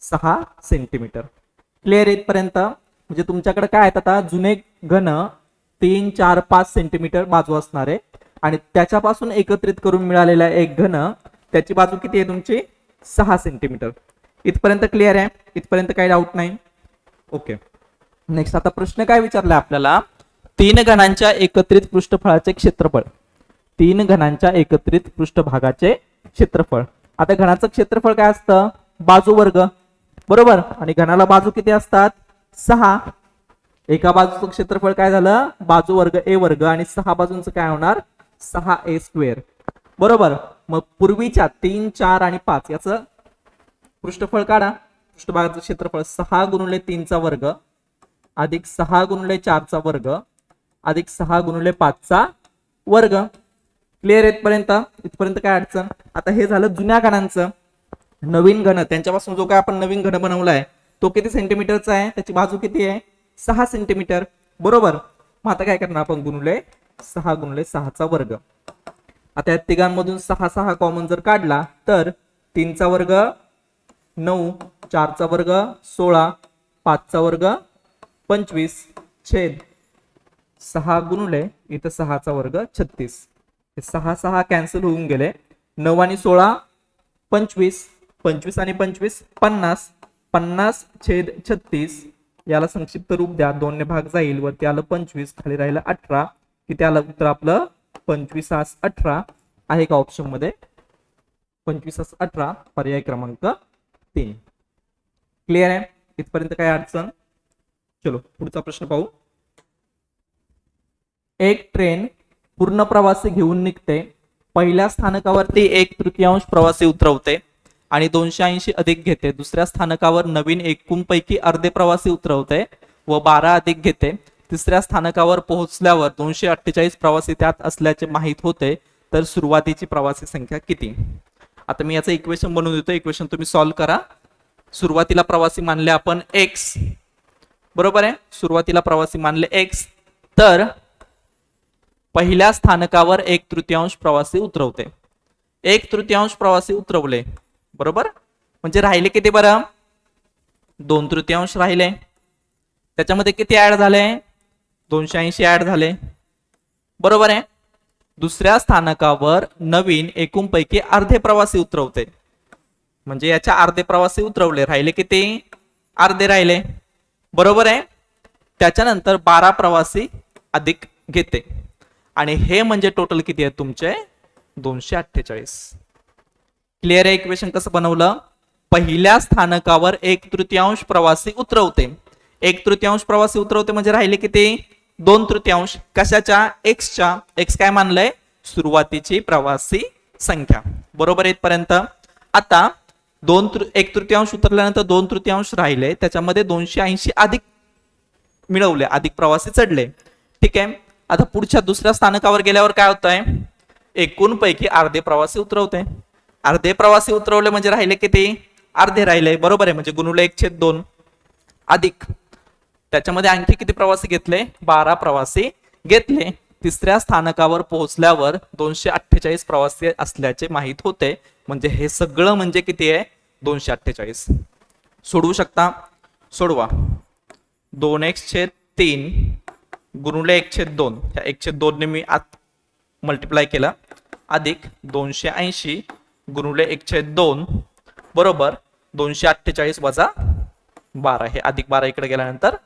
6 सेंटीमीटर. क्लिअर इथपर्यंत? म्हणजे तुमच्याकडे काय आहेत आता? जुने घन 3 4 5 सेंटीमीटर बाजू असणार आहे आणि त्याच्यापासून एकत्रित करून मिळालेला एक घन त्याची बाजू किती आहे तुमची? 6 सेंटीमीटर. इथपर्यंत क्लिअर आहे? इथपर्यंत काही डाऊट नाही? ओके. नेक्स्ट आता प्रश्न काय विचारलाय आपल्याला? 3 घनांच्या एकत्रित पृष्ठफळाचे क्षेत्रफळ. 3 घनांच्या एकत्रित पृष्ठभागाचे क्षेत्रफळ. आता घनाचं क्षेत्रफळ काय असतं? बाजू वर्ग. बरोबर. आणि घनाला बाजू किती असतात? 6. एका बाजूचं क्षेत्रफळ काय झालं? बाजू वर्ग a वर्ग आणि 6 बाजूंचं काय होणार? 6a square. बरोबर. मग पूर्वीच्या 3 4 आणि 5 याचं पृष्ठफळ काढा. पृष्ठभागाचं क्षेत्रफळ 6 गुणिले 3 चा वर्ग अधिक 6 गुणिले 4 चा वर्ग अधिक 6 गुणिले 5 चा वर्ग. क्लिअर इथपर्यंत? इथपर्यंत काय अडचण? आता हे झालं जुन्या घनांचं. नवीन घन त्यांच्यापासून जो काय आपण नवीन घन बनवलाय तो किती सेंटीमीटरचा आहे? त्याची बाजू किती आहे? 6 सेंटीमीटर. बरोबर. मग आता काय करणार आपण? गुणिले 6 गुणिले 6 चा वर्ग. आता या तिघांमधून 6 6 कॉमन जर काढला तर 3 चा वर्ग 9, 4 चा वर्ग 16, 5 चा वर्ग 25 छेद 6 गुणिले इथं 6 चा वर्ग 36. 6 6 कॅन्सल होऊन गेले. 9 आणि 16 25, 25 आणि 25 50, 50 छेद 36. याला संक्षिप्त रूप द्या. 2 ने भाग जाईल. वरती आलं 25, खाली राहिलं 18. किती आलं उत्तर आपलं? 25 18 आहे का ऑप्शन मध्ये? 25 18 पर्याय क्रमांक 3. क्लिअर आहे? इथपर्यंत काय अडचण? चलो पुढचा प्रश्न पाहू. एक ट्रेन पूर्ण प्रवासी घेऊन निघते. पहिल्या स्थानकावरती 1/3 प्रवासी उतरवते आणि 280 अधिक घेते. दुसऱ्या स्थानकावर नवीन एकूण पैकी अर्धे प्रवासी उतरवते व 12 अधिक घेते. तिसऱ्या स्थानकावर पोहोचल्यावर 248 प्रवासी त्यात असल्याचे माहित होते. तर सुरुवातीची प्रवासी संख्या किती? आता मी याचं इक्वेशन बनवून देतो. इक्वेशन तुम्ही सॉल्व्ह करा. सुरुवातीला प्रवासी मानले आपण x. बरोबर आहे. सुरुवातीला प्रवासी मानले x, तर पहिल्या स्थानकावर 1/3 प्रवासी उतरवते. 1/3 प्रवासी उतरवले, बरोबर. म्हणजे राहिले किती बरं? 2/3 राहिले. त्याच्यामध्ये किती ऍड झाले? 280 ऍड झाले, बरोबर आहे. दुसऱ्या स्थानकावर नवीन एकूणपैकी अर्धे प्रवासी उतरवते. म्हणजे याच्या अर्धे प्रवासी उतरवले, राहिले किती? अर्धे राहिले, बरोबर आहे. त्याच्यानंतर 12 प्रवासी अधिक घेते आणि हे म्हणजे टोटल किती आहे तुमचे? 248. क्लिअर आहे इक्वेशन कसं बनवलं? पहिल्या स्थानकावर 1/3 प्रवासी उतरवते. 1/3 प्रवासी उतरवते म्हणजे राहिले किती? 2/3. कशाच्या? एक्सच्या. एक्स काय मानलंय? सुरुवातीची प्रवासी संख्या, बरोबर आहे इथपर्यंत. आता 1/3 उतरल्यानंतर 2/3 राहिले, त्याच्यामध्ये 280 अधिक मिळवले, अधिक प्रवासी चढले, ठीक आहे. आता पुढच्या दुसऱ्या स्थानकावर गेल्यावर काय होत आहे? एकूण पैकी अर्धे प्रवासी उतरवते. अर्धे प्रवासी उतरवले म्हणजे राहिले किती? अर्धे राहिले, बरोबर आहे. म्हणजे गुणुले 1/2 अधिक त्याच्यामध्ये आणखी किती प्रवासी घेतले? 12 प्रवासी घेतले. तिसऱ्या स्थानकावर पोहोचल्यावर 248 प्रवासी असल्याचे माहित होते. म्हणजे हे सगळं म्हणजे किती आहे? 248. सोडवू शकता? सोडवा. 2x/3 गुणुले 1/2, ह्या 1/2 ने मी आत मल्टिप्लाय केला, अधिक 280 गुणुले 1/2 बरोबर 248 वजा 12. हे अधिक 12 इकडे गेल्यानंतर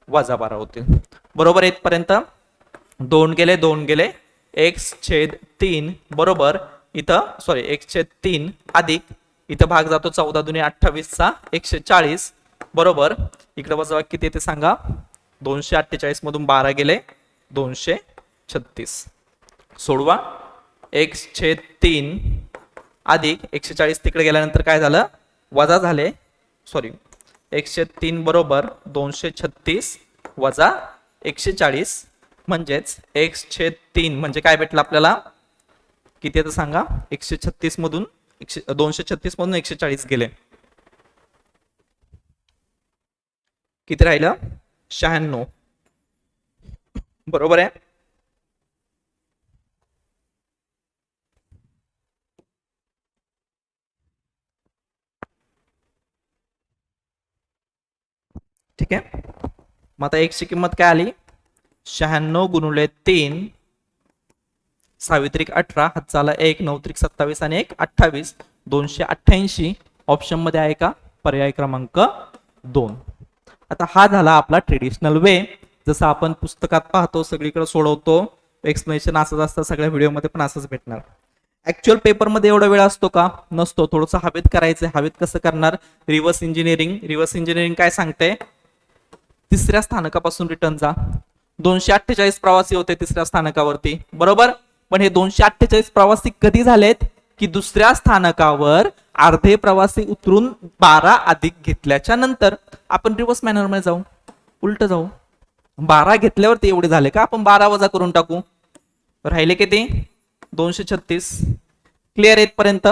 वजा 12 होतील, बरोबर. इथपर्यंत 2 गेले 2 गेले, x/3 बरोबर इथं सॉरी 1/3 अधिक इथं भाग जातो 14 दुनी 28 चा 140 बरोबर. इकडे वजा किती येते सांगा? 248 मधून 12 गेले 236. सोडवा. x/3 अधिक 140 तिकडे गेल्यानंतर काय झालं? वजा झाले, सॉरी x/3 बरोबर 236 वजा 140 म्हणजेच x/3 म्हणजे काय भेटलं आपल्याला? किती येतं सांगा? 136 मधून 236 मधून 140 गेले, किती राहिलं? 96, बरोबर आहे. ठीक आहे. मग आता x ची किंमत काय आली? 96 गुणुले 3, 6 18, हातचा आला 1, 9 27 आणि 1 28, 288 ऑप्शन मध्ये आहे का? पर्याय क्रमांक 2. आता हा झाला आपला ट्रेडिशनल वे, जसं आपण पुस्तकात पाहतो, सगळीकडे सोडवतो. एक्सप्लेनेशन असंच असतं, सगळ्या व्हिडिओमध्ये पण असंच भेटणार. ऍक्च्युअल पेपर मध्ये एवढा वेळ असतो का? नसतो. थोडंसं हवेत करायचं. हवेत कसं करणार? Reverse engineering. रिव्हर्स इंजिनिअरिंग काय सांगते? तिसऱ्या स्थानकापासून रिटर्न जा. 248 प्रवासी होते तिसऱ्या स्थानकावरती, बरोबर. पण हे 248 प्रवासी कधी झालेत? की दुसऱ्या स्थानकावर अर्धे प्रवासी उतरून 12 अधिक घेतल्याच्या नंतर. आपण रिव्हर्स मॅनर मध्ये जाऊ, उलट जाऊ. 12 घेतल्यावरती एवढे झाले का? आपण 12 वजा करून टाकू, राहिले किती? 236. क्लिअर इथपर्यंत.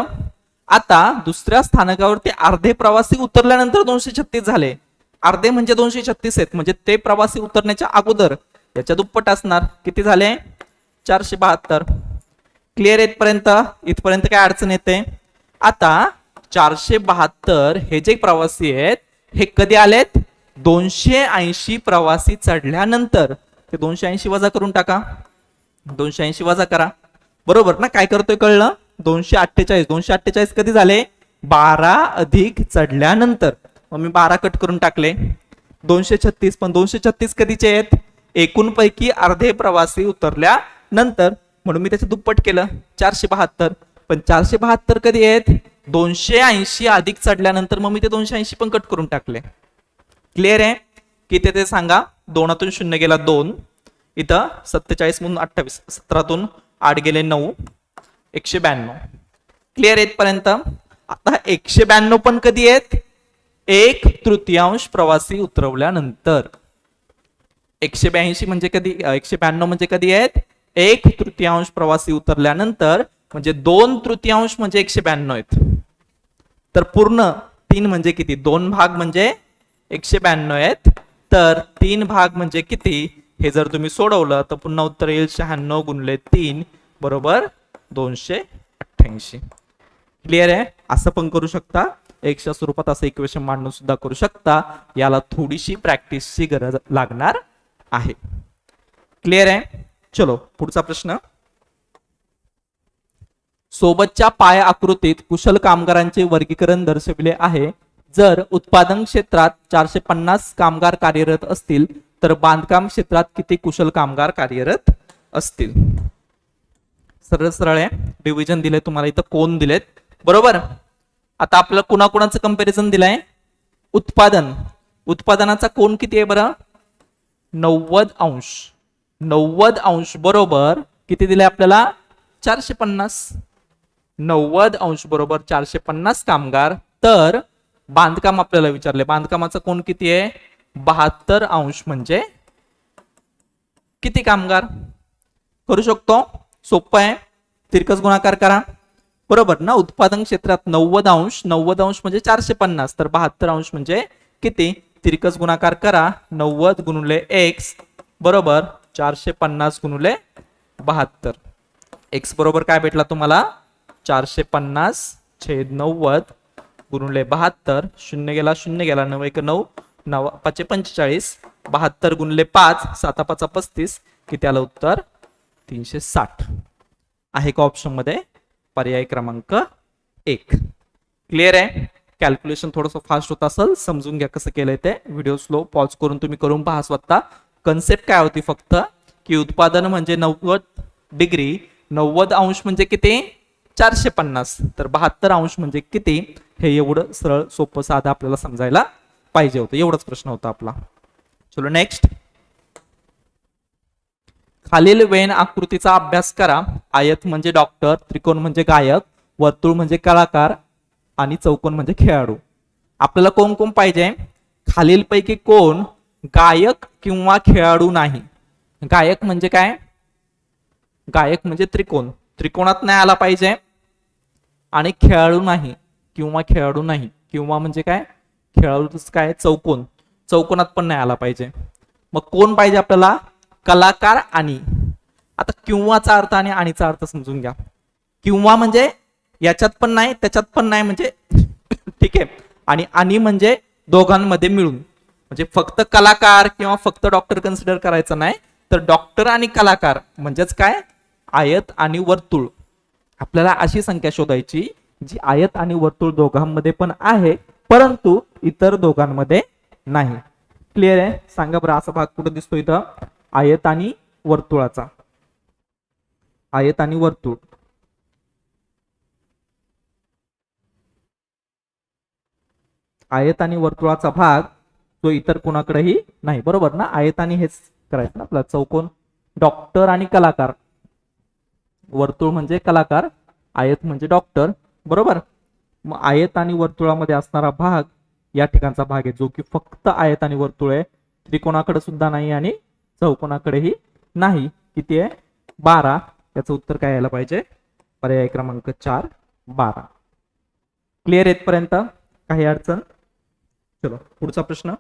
आता दुसऱ्या स्थानकावरती अर्धे प्रवासी उतरल्यानंतर 236 झाले. अर्धे म्हणजे 236 आहेत, म्हणजे ते प्रवासी उतरण्याच्या अगोदर याच्या दुप्पट असणार. किती झाले? 472. क्लिअर इथपर्यंत. इथपर्यंत काय अडचण येते? आता 472 हे जे प्रवासी आहेत हे कधी आलेत? 280 प्रवासी चढल्यानंतर. ते 280 वजा करून टाका, 280 वजा करा, बरोबर ना. काय करतोय कळलं? 248. 248 कधी झाले? 12 अधिक चढल्यानंतर. मग मी 12 कट करून टाकले. 236, पण 236 कधीचे आहेत? एकूण पैकी अर्धे प्रवासी उतरल्यानंतर, म्हणून मी त्याचे दुप्पट केलं 472. पण 472 कधी आहेत? 280 अधिक चढल्यानंतर. मग मी ते 280 पण कट करून टाकले. क्लिअर आहे? किती ते सांगा? 2तून 0 गेला 2, इथं 47 मधून 28, 17तून 8 गेले 9, 192. क्लिअर इथपर्यंत. आता 192 पण कधी आहेत? 1/3 प्रवासी उतरवल्यानंतर. 182 म्हणजे कधी? 192 म्हणजे कधी आहेत? 1/3 प्रवासी उतरल्यानंतर. म्हणजे 2/3 म्हणजे 192 आहेत. तर पूर्ण 3 म्हणजे किती? 2 भाग म्हणजे 192 आहेत. तर 3 भाग म्हणजे किती हे जर तुम्ही सोडवलं तर पुन्हा उत्तर येईल 96 गुणिले 3 बरोबर 288. क्लिअर आहे. असं पण करू शकता, एक्सच्या स्वरूपात असं इक्वेशन मांडून सुद्धा करू शकता. याला थोडीशी प्रॅक्टिसची गरज लागणार आहे. क्लिअर आहे. चलो पुढचा प्रश्न. सोबतच्या पाय आकृतीत कुशल कामगारांचे वर्गीकरण दर्शविले आहे. जर उत्पादन क्षेत्रात 450 कामगार कार्यरत असतील तर बांधकाम क्षेत्रात किती कुशल कामगार कार्यरत असतील. सरळ सरळ आहे. डिव्हिजन दिले तुम्हाला, इथं कोण दिलेत बरोबर. आता आपल्याला कुणाकुणाचं कंपॅरिझन दिलंय. उत्पादनाचा कोण किती आहे बरं 90 90 बरोबर किती दिले आपल्याला 450. 90 बरोबर 450 कामगार. तर बांधकाम आपल्याला विचारले, बांधकामाचा कोण किती आहे 72 म्हणजे किती कामगार. करू शकतो, सोपं आहे. तिरकस गुणाकार करा बरोबर ना. उत्पादन क्षेत्रात 90 म्हणजे 450 तर 72 म्हणजे किती. तिरकस गुणाकार करा 90 गुणिले x बरोबर 450 गुणिले 72. x बरोबर काय भेटला तुम्हाला 450 छेद 90 गुणिले 72. शून्य गेला 9 1 9 9 5 45 72 गुणिले 5 7 5 35 किती आलं उत्तर 360 आहे का ऑप्शन मध्ये पर्याय क्रमांक 1. क्लिअर आहे. कॅल्क्युलेशन थोडंसं फास्ट होत असेल, समजून घ्या कसं केलंय ते. व्हिडिओ स्लो पॉज करून तुम्ही करून पहा स्वतः. कन्सेप्ट काय होती फक्त की उत्पादन म्हणजे 90 डिग्री, 90 म्हणजे किती 450 तर 72 म्हणजे किती हे एवढं सरळ सोपं साधं आपल्याला समजायला पाहिजे होतं. एवढाच प्रश्न होता आपला. चलो नेक्स्ट. खालील वेन आकृतीचा अभ्यास करा. आयत म्हणजे डॉक्टर, त्रिकोण म्हणजे गायक, वर्तुळ म्हणजे कलाकार आणि चौकोन म्हणजे खेळाडू. आपल्याला कोण कोण पाहिजे. खालीलपैकी कोण गायक किंवा खेळाडू नाही. गायक म्हणजे काय, गायक म्हणजे त्रिकोण, त्रिकोणात नाही आला पाहिजे. आणि खेळाडू नाही किंवा खेळाडू नाही, किंवा म्हणजे काय खेळाडू काय चौकोन, चौकोनात पण नाही आला पाहिजे. मग कोण पाहिजे आपल्याला कलाकार आणि. आता किंवाचा अर्थ आणि आणीचा अर्थ समजून घ्या. किंवा म्हणजे याच्यात पण नाही त्याच्यात पण नाही म्हणजे ठीक आहे. आणि म्हणजे दोघांमध्ये मिळून, म्हणजे फक्त कलाकार किंवा फक्त डॉक्टर कन्सिडर करायचं नाही, तर डॉक्टर आणि कलाकार म्हणजेच काय आयत आणि वर्तुळ. आपल्याला अशी संख्या शोधायची जी आयत आणि वर्तुळ दोघांमध्ये पण आहे परंतु इतर दोघांमध्ये नाही. क्लिअर आहे. सांगा बरं असा भाग कुठे दिसतो इथं आयत आणि वर्तुळाचा. आयत आणि वर्तुळ आयत आणि वर्तुळाचा भाग तो इतर कोणाकडेही नाही बरोबर ना. आयत आणि हेच करायचं ना आपला चौकोन. डॉक्टर आणि कलाकार, वर्तुळ म्हणजे कलाकार, आयत म्हणजे डॉक्टर बरोबर. मग आयत आणि वर्तुळामध्ये असणारा भाग या ठिकाणचा भाग आहे जो की फक्त आयत आणि वर्तुळ आहे. त्रिकोणाकडे सुद्धा नाही आणि चौकोनाकडेही नाही. किती आहे 12. याचं उत्तर काय यायला पाहिजे पर्याय क्रमांक 4 12. क्लिअर येतपर्यंत काही अडचण. चलो पुढचा प्रश्न.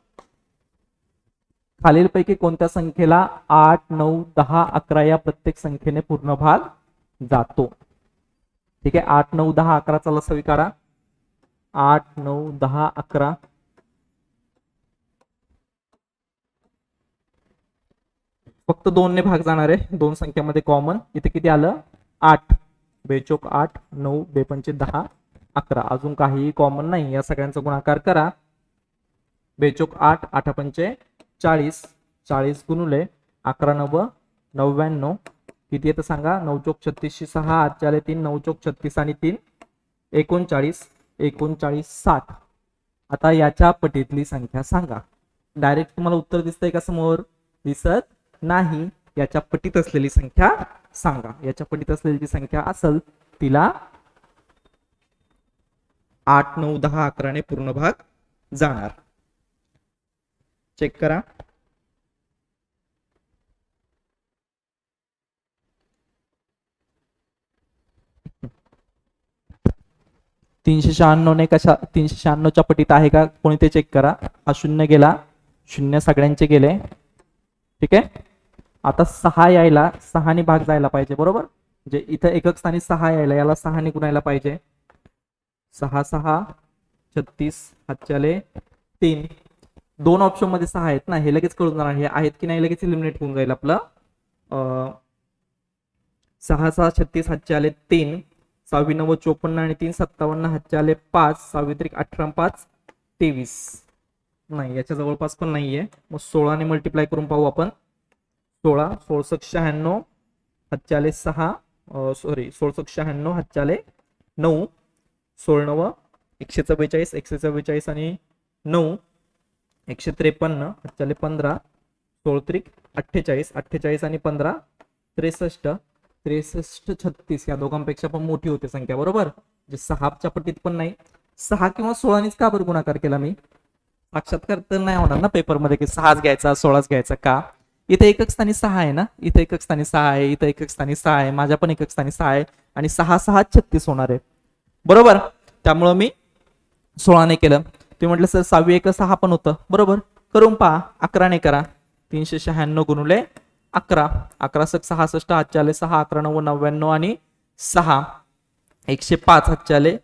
खालीलपैकी कोणत्या संख्येला 8 9 10 11 या प्रत्येक संख्येने पूर्ण भाग जातो. ठीक आहे 8 9 10 11 चा स्वीकारा. 8 9 10 11 फक्त 2 ने भाग जाणार आहे. दोन संख्यामध्ये कॉमन इथे किती आलं 8. बेचोक 8 9 बेपंचे 10 11 अजून काही कॉमन नाही. या सगळ्यांचा गुणाकार करा. बेचोक 8 8 पंचे 40 40 गुणुले 11 9 99 किती येतं सांगा. 9 चोक 36 6 8 4 3 9 चोक 36 आणि 3 39 39 60. आता याच्या पटीतली संख्या सांगा. डायरेक्ट तुम्हाला उत्तर दिसतंय का समोर दिसत नाही. याच्या पटीत असलेली संख्या सांगा. याच्या पटीत असलेली जी संख्या असेल तिला 8 9 10 11 ने पूर्ण भाग जाणार. चेक करा. 396 ने कशा 396 च्या पटीत आहे का कोणी ते चेक करा. हा शून्य गेला शून्य सगळ्यांचे गेले. ठीक आहे. आता 6 यायला 6 भाग जायला पाहिजे बरोबर. म्हणजे इथं एकक स्थानी 6 यायला याला 6 गुणायला पाहिजे. 6 6 36 हातच्याले 3. दोन ऑप्शन मध्ये 6 आहेत ना, हे लगेच कळून जाणार हे आहेत की नाही, लगेच इलिमिनेट होऊन जाईल आपलं. 6 6 36 हातच्याले 3. 6 9 54 आणि 3 57 हातच्याले 5. 6 3 18 5 23. नाही याच्या जवळपास पण नाहीये. मग 16 ने मल्टिप्लाय करून पाहू आपण. 16 16 96 हातच्याले 6 सॉरी 16 96 हातच्याले 9. 16 9 144 144 आणि 9 153 हातच्याले 15. 16 3 48 48 आणि 15 63 63 36 या दोघांपेक्षा पण मोठी होते संख्या बरोबर. जे 6च्या पटीत पण नाही. 6 किंवा 16 नेच का बरं गुणाकार केला मी. साक्षात्कार तर नाही होणार ना पेपरमध्ये की 6च घ्यायचा 16च घ्यायचा का. इथे एकक स्थानी 6 आहे ना, इथे एकक स्थानी 6 आहे, इथे एकक स्थानी 6 आहे, माझ्या पण एकक स्थानी 6 आहे आणि 6 6 36 होणार आहे बरोबर. त्यामुळं मी 16 ने केलं. ते म्हटलं सर 6 1 6 पण होतं बरोबर. करून पहा. 11 ने करा. 396 गुणुले 11. 11 66 हातच्याले 6. 11 9 99 आणि 6. 105 हातच्याले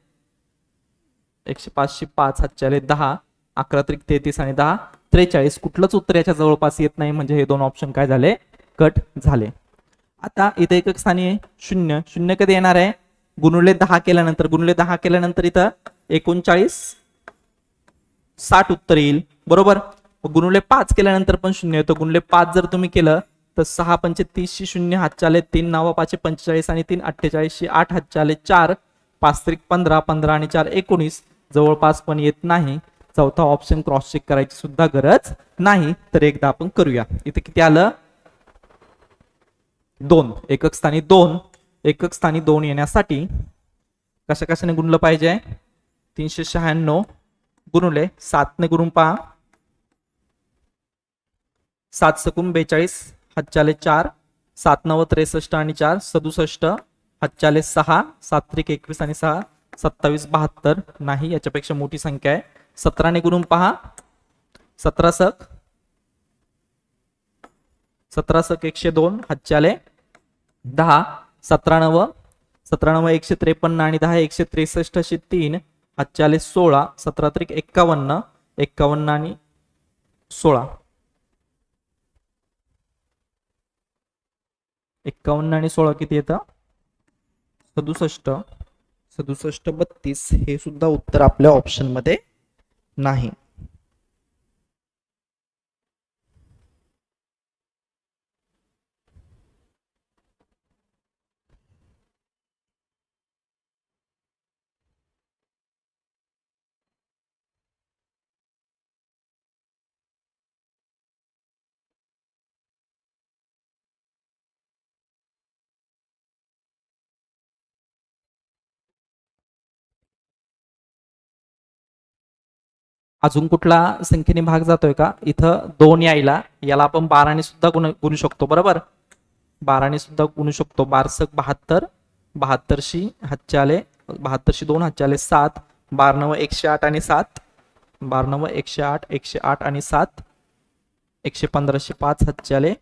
105 5 हातच्याले 10. 11 3 33 आणि 10 43. कुठलंच उत्तर याच्या जवळपास येत नाही म्हणजे हे दोन ऑप्शन काय झाले कट झाले. आता इथे एकक स्थानी आहे 0. 0 कधी येणार आहे गुणुले 10 केल्यानंतर. गुणुले 10 केल्यानंतर इथं 39 60 उत्तर येईल बरोबर. गुणुले 5 केल्यानंतर पण 0 येतो. गुणुले 5 जर तुम्ही केलं तर 6 5 30 0 हातच्याले 3. 9 5 45 आणि 3 48 8 हातच्याले 4. 5 3 15 15 आणि 4 19. जवळपास पण येत नाही. चौथा ऑप्शन क्रॉस चेक करायची सुद्धा गरज नाही. तर एकदा आपण करूया. इथे किती आलं 2. एकक स्थानी 2. एकक स्थानी 2 येण्यासाठी कशा कशाने गुणलं पाहिजे. 396 गुणुले 7 ने गुणून पहा. 7 सकून 42 हातच्याले 4. 7 9 63 आणि 4 67 हातच्याले 6. 7 3 21 आणि 6 27 72. नाही याच्यापेक्षा मोठी संख्या आहे. 17 ने गुणून पहा. 17 सक 102 हातच्याले 10. 17 9 153 आणि 10 163 अशी 3 हातच्याले 16. 17 3 51 51 आणि 16. 51 आणि 16 किती येतं 67. 67 32. हे सुद्धा उत्तर आपल्या ऑप्शन मध्ये नाही. अजून कुठला संख्येने भाग जातोय का. इथं 2 यायला याला आपण 12 ने सुद्धा गुणू शकतो बरोबर. 12 ने सुद्धा गुणू शकतो. 12 72. 72 हातच्याले 72 2 हातच्याले 7. 12 9 108 आणि 7. 12 9 108 108 आणि 7. 115 5 हातच्याले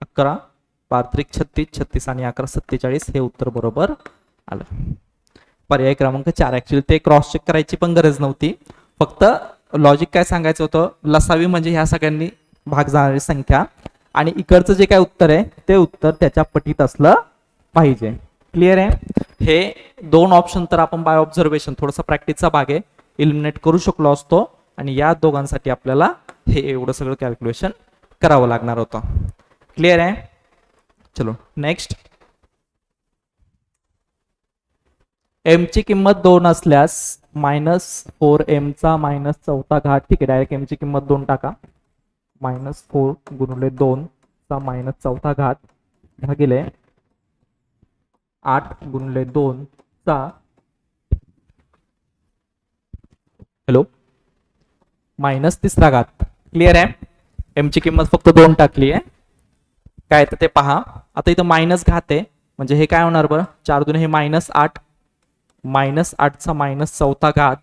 11. 12 3 36 36 आणि 11 47. हे उत्तर बरोबर आलं. पर्याय क्रमांक 4. ऍक्च्युअली ते क्रॉस चेक करायची पण गरज नव्हती. फक्त लॉजिक काय सांगायचं होतं. लसावी म्हणजे ह्या सगळ्यांनी भाग जाणारी संख्या आणि इकडचं जे काय उत्तर आहे ते उत्तर त्याच्या पटीत असलं पाहिजे. क्लिअर आहे. हे दोन ऑप्शन तर आपण बाय ऑब्झर्वेशन थोडासा प्रॅक्टिसचा भाग आहे इलिमिनेट करू शकलो असतो आणि या दोघांसाठी आपल्याला हे एवढं सगळं कॅल्क्युलेशन करावं लागणार होतं. क्लिअर आहे. चलो नेक्स्ट. एम ची किंमत 2 असल्यास -4m चा -4था घात. ठीक आहे डायरेक्ट एम ची किंमत 2 टाका. -4 गुणिले 2 चा -4था घात भागिले 8 गुणिले 2 चा हॅलो -3रा घात. क्लिअर आहे. एम ची किंमत फक्त 2 टाकली आहे. काय तर ते पहा. आता इथं मायनस घात आहे म्हणजे हे काय होणार बरं. 4 दुने हे -8. -8 चा -4था घात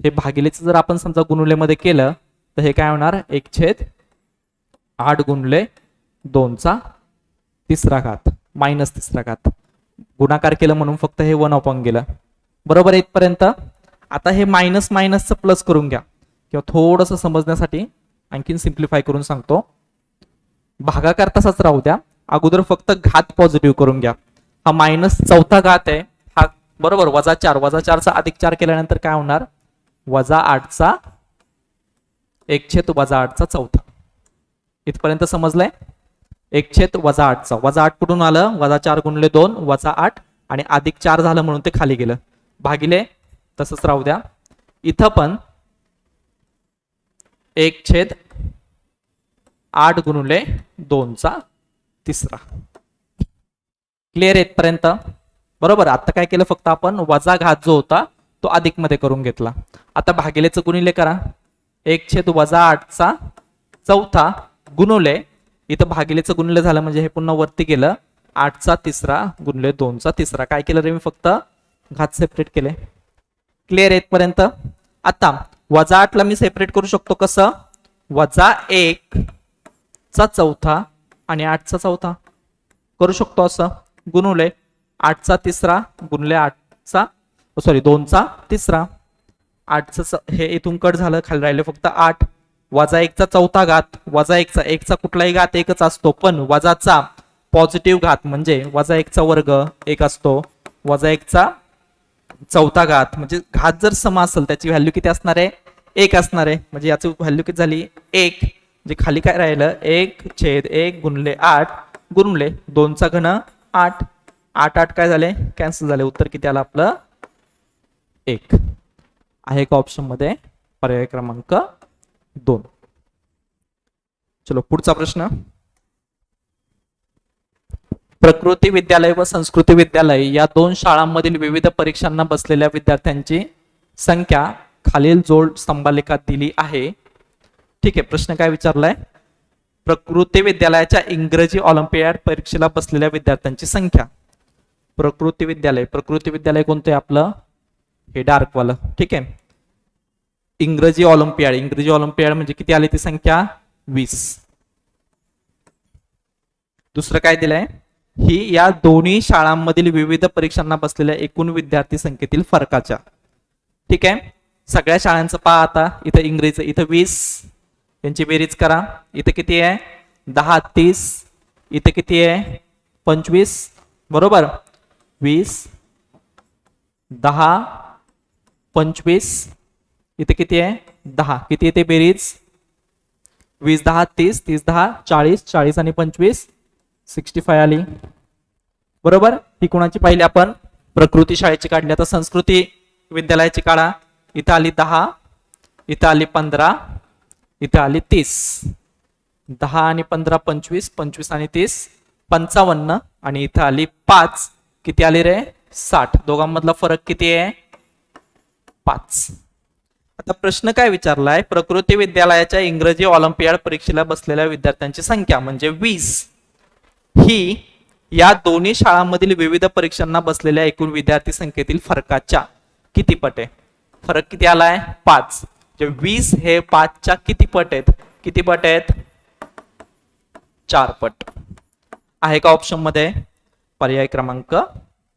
हे भागिलेचं जर आपण समजा गुणुलेमध्ये केलं तर हे काय होणार 1/8 गुणले 2^3 मायनस 3 गुणाकार केलं म्हणून फक्त हे 1 गेलं. बरोबर आहे इथपर्यंत. आता हे मायनस मायनसचं प्लस करून घ्या किंवा थोडंसं समजण्यासाठी आणखीन सिम्प्लिफाय करून सांगतो. भागाकार तसाच राहू द्या, अगोदर फक्त घात पॉझिटिव्ह करून घ्या. हा -4 घात आहे हा, बरोबर. -4 -4चा +4 केल्यानंतर काय होणार -8चा 1/8 इथपर्यंत समजलंय. 1/8 -8 कुठून आलं -4 गुणले 2 -8 आणि +4 झालं म्हणून ते खाली गेलं. भागिले तसंच राहू द्या. इथं पण 1/8 गुणले 2^3. क्लिअर इथपर्यंत. बरोबर. आता काय केलं फक्त आपण वजा घात जो होता तो अधिक मध्ये करून घेतला. आता भागिलेचं गुणिले करा. 1/8 गुणुले इथं भागिलेचं गुणिले झालं म्हणजे हे पुन्हा वरती गेलं 8^3 गुणले 2^3. काय केलं रे मी फक्त घात सेपरेट केले. क्लिअर इथपर्यंत. आता -8 ला मी सेपरेट करू शकतो कसं -1/4 आणि 8/4 करू शकतो असं. गुणुले 8^3 गुणले 2^3 8चं हे इथून कट झालं, खाली राहिले फक्त 8 -1/4 घात -1चा कुठलाही घात एकच असतो, पण वजाचा पॉझिटिव्ह घात म्हणजे -1चा वर्ग 1 असतो. -1/4 घात म्हणजे घात जर सम असेल त्याची व्हॅल्यू किती असणार आहे 1 असणार आहे. म्हणजे याची व्हॅल्यू किती झाली 1. म्हणजे खाली काय राहिलं 1/1 गुणले 8 गुणले 2चा घन 8 8 काय झाले कॅन्सल झाले. उत्तर किती आलं आपलं 1 आहे का ऑप्शन मध्ये पर्याय क्रमांक 2. चलो पुढचा प्रश्न. प्रकृती विद्यालय व संस्कृती विद्यालय या 2 शाळांमधील विविध परीक्षांना बसलेल्या विद्यार्थ्यांची संख्या खालील जोड स्तंभालेखात दिली आहे. ठीक आहे. प्रश्न काय विचारलाय प्रकृती विद्यालयाच्या इंग्रजी ऑलिम्पियाड परीक्षेला बसलेल्या विद्यार्थ्यांची संख्या. प्रकृती विद्यालय कोणतं आहे आपलं हे डार्क वालं. ठीक आहे. इंग्रजी ऑलिम्पियाड म्हणजे किती आली ती संख्या 20. दुसरं काय दिलंय ही या दोन्ही शाळांमधील विविध परीक्षांना बसलेल्या एकूण विद्यार्थी संख्येतील फरकाच्या. ठीक आहे. सगळ्या शाळांचं पहा आता. इथं इंग्रजीचं इथं 20 यांची बेरीज करा. इथं किती आहे 10 30 इथं किती आहे 25 बरोबर. 20 10 25 इथे किती आहे 10 किती येते बेरीज 20 10 30 30 10 40 40 आणि 25 65 आली बरोबर. ही कोणाची पाहिली आपण प्रकृती शाळेची काढली. आता संस्कृती विद्यालयाची काढा. इथं आली 10 इथं आली 15 इथं आली 30 10 आणि 15 25 25 आणि 30 55 आणि इथं आली 5 किती आली रे 60. दोघांमधला फरक किती आहे 5. आता प्रश्न काय विचारलाय प्रकृती विद्यालयाच्या इंग्रजी ऑलिम्पियाड परीक्षेला बसलेल्या विद्यार्थ्यांची संख्या म्हणजे 20 ही या दोन्ही शाळांमधील विविध परीक्षांना बसलेल्या एकूण विद्यार्थी संख्येतील फरकाच्या किती पट आहे. फरक किती आलाय 5. 20 हे 5च्या किती पट आहेत 4 पट आहे का ऑप्शन मध्ये पर्याय क्रमांक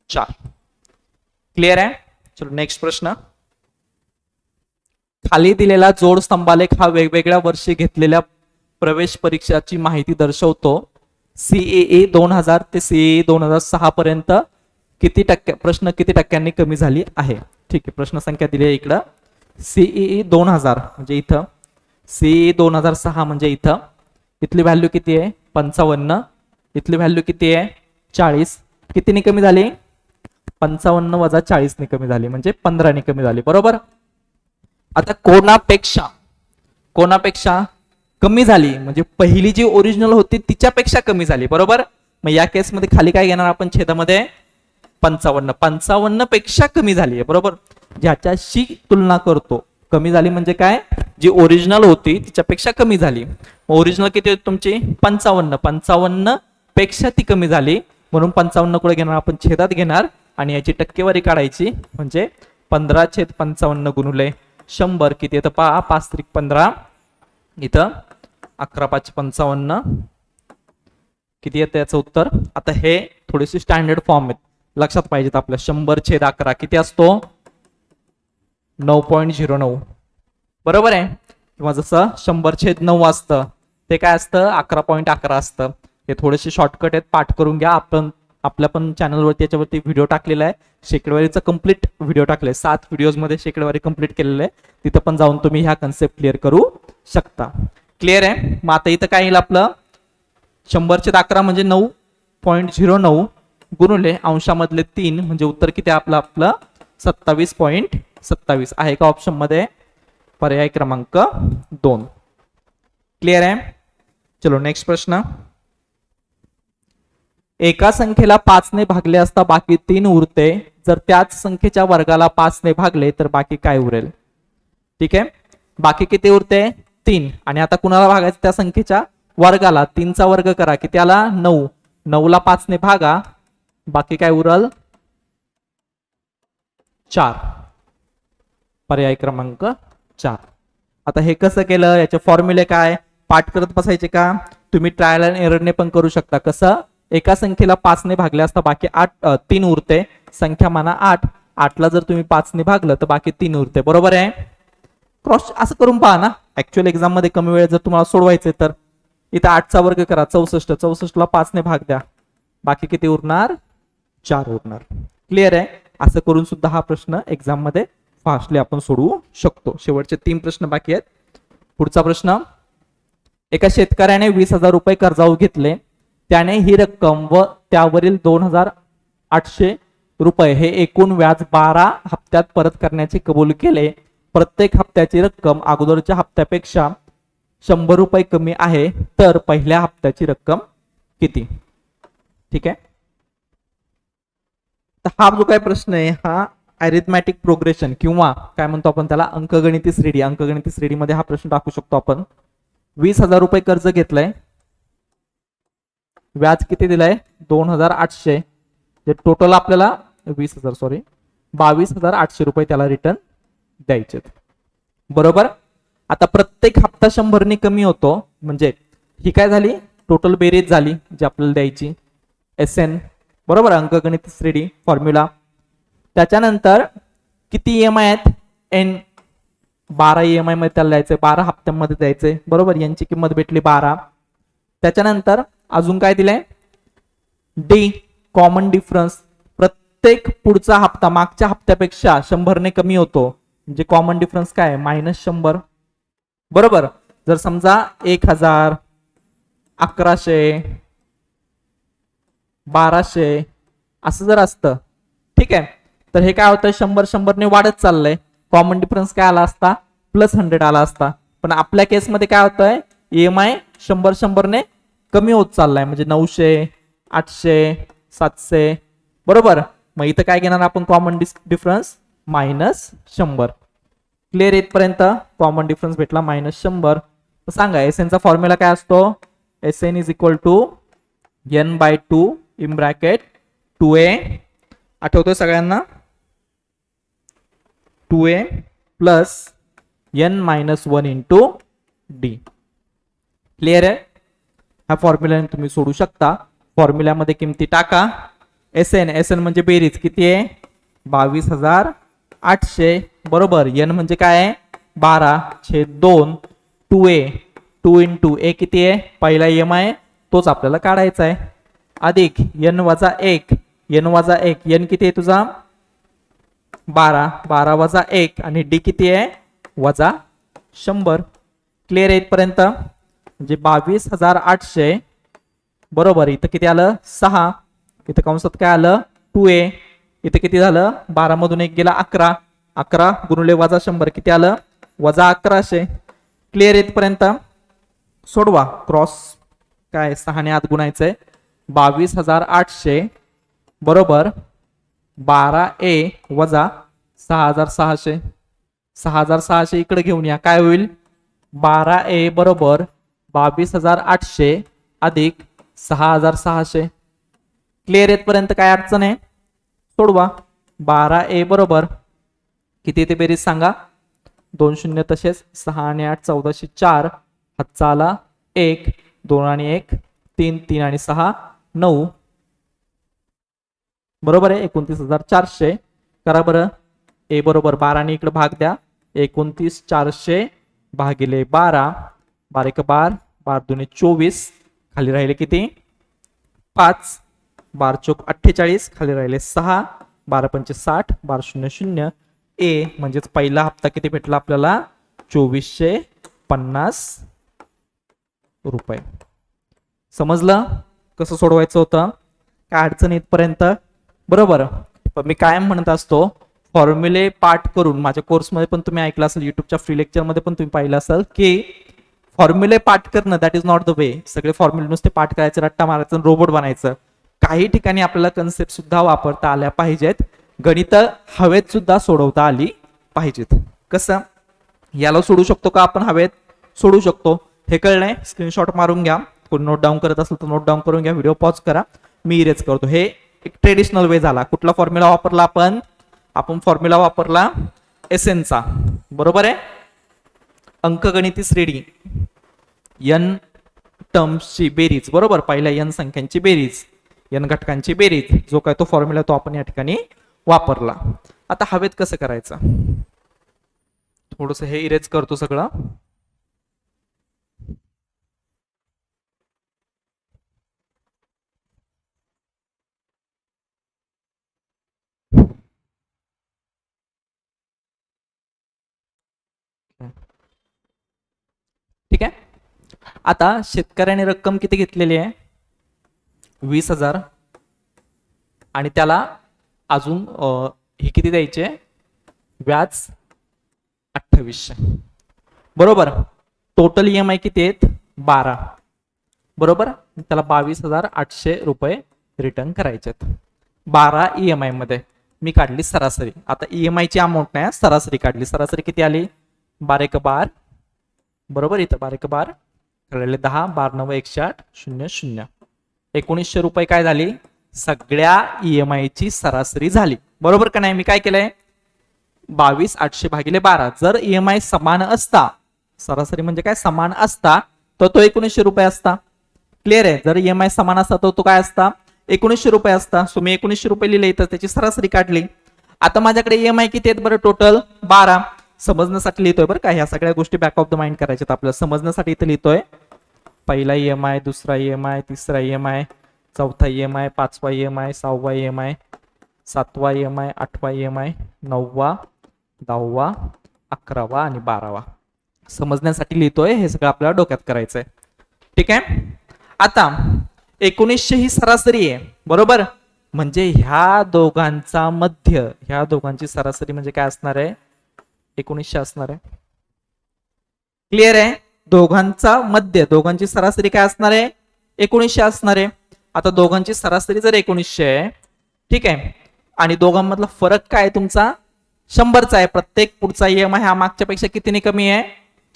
4. क्लिअर आहे. चलो नेक्स्ट प्रश्न. खाली दिलेला जोड स्तंभालेख हा वेगवेगळ्या वर्षी घेतलेल्या प्रवेश परीक्षाची माहिती दर्शवतो. CAE 2000 ते CAE 2006 पर्यंत किती टक्के प्रश्न किती टक्क्यांनी कमी झाली आहे. ठीक आहे. प्रश्न संख्या दिली आहे इकडं. CAE 2000 म्हणजे इथं CAE 2006 म्हणजे इथं इथली व्हॅल्यू किती आहे 55 इथली व्हॅल्यू किती आहे 40 कितीने कमी झाली 55 वजा 40 ने कमी झाली म्हणजे 15 ने कमी झाली बरोबर. आता कोणापेक्षा कमी झाली म्हणजे पहिली जी ओरिजिनल होती तिच्यापेक्षा कमी झाली बरोबर. मग या केस मध्ये खाली काय घेणार आपण छेदामध्ये 55 पेक्षा कमी झाली आहे बरोबर. ज्याच्याशी तुलना करतो कमी झाली म्हणजे काय जी ओरिजिनल होती तिच्यापेक्षा कमी झाली. ओरिजिनल किती होती तुमची 55 पेक्षा ती कमी झाली म्हणून 55 कुठे घेणार आपण छेदात घेणार आणि याची टक्केवारी काढायची म्हणजे 15/55 गुणुले 100 किती येतं पहा 5 त्रिक 15 इथं 11×5 = 55 किती येतं याचं उत्तर. आता हे थोडेसे स्टँडर्ड फॉर्म आहेत, लक्षात पाहिजेत आपल्या. 100/11 किती असतो 9.09 बरोबर आहे. किंवा जसं 100/9 असतं ते काय असतं 11.11 असतं. हे थोडेसे शॉर्टकट आहेत, पाठ करून घ्या. आपण आपल्या पण चॅनलवरती याच्यावरती व्हिडिओ टाकलेला आहे, शेकडेवारीचा कम्प्लीट व्हिडिओ टाकले, 7 व्हिडिओजमध्ये शेकडेवारी कम्प्लीट केलेलं आहे. तिथं पण जाऊन तुम्ही ह्या कन्सेप्ट क्लिअर करू शकता. क्लिअर आहे. मग आता इथं काय येईल आपलं 100/11 म्हणजे 9.09 गुणुले अंशामधले 3 म्हणजे उत्तर किती आपलं 27.27 आहे का ऑप्शन मध्ये, पर्याय क्रमांक 2. क्लिअर आहे. चलो नेक्स्ट प्रश्न. एका संख्येला 5 ने भागले असता बाकी 3 उरते, जर त्याच संख्येच्या वर्गाला 5 ने भागले तर बाकी काय उरेल. ठीक आहे, बाकी किती उरते 3, आणि आता कुणाला भागायचं त्या संख्येच्या वर्गाला. 3 चा वर्ग करा किती आला 9, 9 ला 5 ने भागा, बाकी काय उरल 4, पर्याय क्रमांक 4. आता हे कसं केलं, याचे फॉर्म्युले काय, पाठ करत बसायचे का, तुम्ही ट्रायल अँड एररने पण करू शकता. कसं, एका संख्येला 5 ने भागले असता बाकी 3 उरते, संख्या माना 8, 8 ला जर तुम्ही 5 ने भागलं तर बाकी 3 उरते, बरोबर आहे. क्रॉस असं करून पहा ना, ऍक्च्युअल एक्झाम मध्ये कमी वेळ जर तुम्हाला सोडवायचे तर इथं 8 चा वर्ग करा 64, 64 ला 5 ने भाग द्या, बाकी किती उरणार 4 उरणार. क्लिअर आहे. असं करून सुद्धा हा प्रश्न एक्झाम मध्ये फास्टली आपण सोडवू शकतो. शेवटचे 3 प्रश्न बाकी आहेत. पुढचा प्रश्न. एका शेतकऱ्याने 20,000 रुपये कर्जाऊ घेतले, त्याने ही रक्कम व त्यावरील 2,800 रुपये हे एकूण व्याज 12 हप्त्यात परत करण्याचे कबूल केले. प्रत्येक हप्त्याची रक्कम अगोदरच्या हप्त्यापेक्षा 100 रुपये कमी आहे, तर पहिल्या हप्त्याची रक्कम किती. ठीक आहे. तर हा जो काय प्रश्न आहे हा अरिथमॅटिक प्रोग्रेशन किंवा काय म्हणतो आपण त्याला अंकगणिती श्रेणी, अंकगणिती श्रेणीमध्ये हा प्रश्न टाकू शकतो आपण. 20,000 रुपये कर्ज घेतलंय, व्याज किती दिलंय 2,800, जे टोटल आपल्याला 22,800 रुपये त्याला रिटर्न द्यायचे, बरोबर. आता प्रत्येक हप्ता 100 ने कमी होतो, म्हणजे ही काय झाली टोटल बेरीज झाली जी आपल्याला द्यायची SN, बरोबर, अंकगणित श्रेणी फॉर्म्युला. त्याच्यानंतर किती EMI आहेत N, 12 EMI मध्ये त्याला द्यायचे, 12 हप्त्यांमध्ये द्यायचे, बरोबर. यांची किंमत भेटली 12. त्याच्यानंतर अजून काय दिलंय D, कॉमन डिफरन्स. प्रत्येक पुढचा हप्ता मागच्या हप्त्यापेक्षा 100 ने कमी होतो, म्हणजे कॉमन डिफरन्स काय -100, बरोबर. जर समजा 1,000, 1,100, 1,200 असं जर असतं, ठीक आहे, तर हे काय होतं 100 ने वाढत चाललंय, कॉमन डिफरन्स काय आला असता +100 आला असता. पण आपल्या केसमध्ये काय होतंय EMI 100 ने कमी होत चाललाय, म्हणजे 900, 800, 700, बरोबर. मग इथं काय घेणार आपण कॉमन डिफरन्स -100. क्लिअर इथपर्यंत. कॉमन डिफरन्स भेटला -100. तर सांगा SN चा फॉर्म्युला काय असतो. SN is equal to N/2 in bracket 2A, आठवतोय सगळ्यांना, 2A plus N-1 into D. Clear आहे. हा फॉर्म्युला तुम्ही सोडू शकता. फॉर्म्युल्यामध्ये किमती टाका. SN म्हणजे बेरीज किती आहे 22,800, बरोबर. N म्हणजे काय आहे 12/2, 2A, 2 इंटू A किती आहे पहिला EMI तोच आपल्याला काढायचा आहे, अधिक N-1, N किती आहे तुझा 12, 12 - 1 आणि D किती आहे -100. क्लिअर आहे इथपर्यंत. म्हणजे 22,800, बरोबर. इथं किती आलं 6, इथं कंसात काय आलं 2A, इथं किती झालं 12 मधून 1 गेला 11, 11 गुणिले -100 किती आलं -1100. क्लिअर इथपर्यंत. सोडवा, क्रॉस काय 6 ने आत गुणायचंय. 22,800 बरोबर 12A वजा 6,600, 6,600 इकडे घेऊन या, काय होईल 12A बरोबर 22,800 अधिक 6,600. क्लिअर येतपर्यंत काय अडचण आहे. सोडवा. 12A बरोबर किती ते बेरीज सांगा, 2 शून्य तसेच 6 आणि 8 1404, हातचा आला 1, 2 आणि 1 3, 3 आणि 6 9, बरोबर आहे 29,400. करा बरं, ए बरोबर 12 आणि इकडे भाग द्या, 29,400 भागिले 12, 12 1 12, 12 2 24, खाली राहिले किती 5, 12 चौक 48, खाली राहिले 6, 12 पंचे 60, 12 0 0, ए म्हणजेच पहिला हप्ता किती भेटला आपल्याला 2450 रुपये. समजलं कसं सोडवायचं होतं, काय अडचण इथपर्यंत, बरोबर. पण मी कायम म्हणत असतो फॉर्म्युले पाठ करून, माझ्या कोर्समध्ये पण तुम्ही ऐकलं असेल, युट्यूबच्या फ्री लेक्चरमध्ये पण तुम्ही पाहिलं असेल की फॉर्म्युले पाठ करणं that is not the way. सगळे फॉर्म्युले नुसते पाठ करायचे, रट्टा मारायचं, रोबोट बनायचं. काही ठिकाणी आपल्याला कन्सेप्ट सुद्धा वापरता आल्या पाहिजेत, गणित हवेत सुद्धा सोडवता आली पाहिजेत. कसं, याला सोडू शकतो का आपण, हवेत सोडू शकतो. हे कळलंय, स्क्रीनशॉट मारून घ्या. कोणी नोट डाऊन करत असेल तर नोट डाऊन करून घ्या, व्हिडिओ पॉज करा, मी इरेज करतो. हे एक ट्रेडिशनल वे झाला. कुठला फॉर्म्युला वापरला आपण फॉर्म्युला वापरला एसएनचा, बरोबर आहे. अंकगणिती श्रेणी n टर्म्सची बेरीज, बरोबर, पहिल्या n संख्यांची बेरीज, n घटकांची बेरीज, जो काय तो फॉर्म्युला तो आपण या ठिकाणी वापरला. आता हवेत कसं करायचं, थोडस हे इरेज करतो सगळं. ठीक आहे. आता शेतकऱ्याने रक्कम किती घेतलेली आहे 20,000, आणि त्याला अजून हे किती द्यायचे, व्याज 2800, बरोबर. टोटल ईएमआय किती आहेत 12, बरोबर. त्याला 22,800 रुपये रिटर्न करायचे आहेत 12 ईएमआय मध्ये. मी काढली सरासरी, आता ईएमआय ची अमाऊंट नाही, सरासरी काढली. सरासरी किती आली 12 1 12, बरोबर. इथं 12 1 12 कळले 10, 12 9 108 0 0, 1900 रुपये काय झाली, सगळ्या ईएमआय ची सरासरी झाली, बरोबर का नाही. मी काय केलंय 22,800 भागिले 12. जर ईएमआय समान असता, सरासरी म्हणजे काय समान असता, तर तो 1900 रुपये असता. क्लिअर आहे. जर ईएमआय समान असता तर तो काय असता 1900 रुपये असता. सो मी 1900 रुपये लिहिले, तर त्याची सरासरी काढली. आता माझ्याकडे ईएमआय किती आहेत बरं, टोटल 12. समजण्यासाठी लिहितोय बरं का, ह्या सगळ्या गोष्टी बॅक ऑफ द माइंड करायच्यात आपल्याला. समजण्यासाठी इथे लिहितोय पहिला ईएमआय, दुसरा ईएमआय, तिसरा ईएमआय, चौथा ईएमआय, पाचवा ईएमआय, सहावा ईएमआय, सातवा ईएमआय, आठवा ईएमआय, 9वा, 10वा, 11वा आणि 12वा. समजण्यासाठी लिहितोय, हे सगळं आपल्याला डोक्यात करायचंय. ठीक आहे. आता 1900 ही सरासरी आहे, बरोबर. म्हणजे ह्या दोघांचा मध्य, ह्या दोघांची सरासरी म्हणजे काय असणार आहे 1900 असणार आहे. क्लिअर आहे. दोघांचा मध्य, दोघांची सरासरी काय असणार आहे 1900 असणार आहे. आता दोघांची सरासरी जर 1900 आहे, ठीक आहे, आणि दोघांमधला फरक काय तुमचा 100चा आहे. प्रत्येक पुढचा ईएमआय हा मागच्या पेक्षा कितीने कमी आहे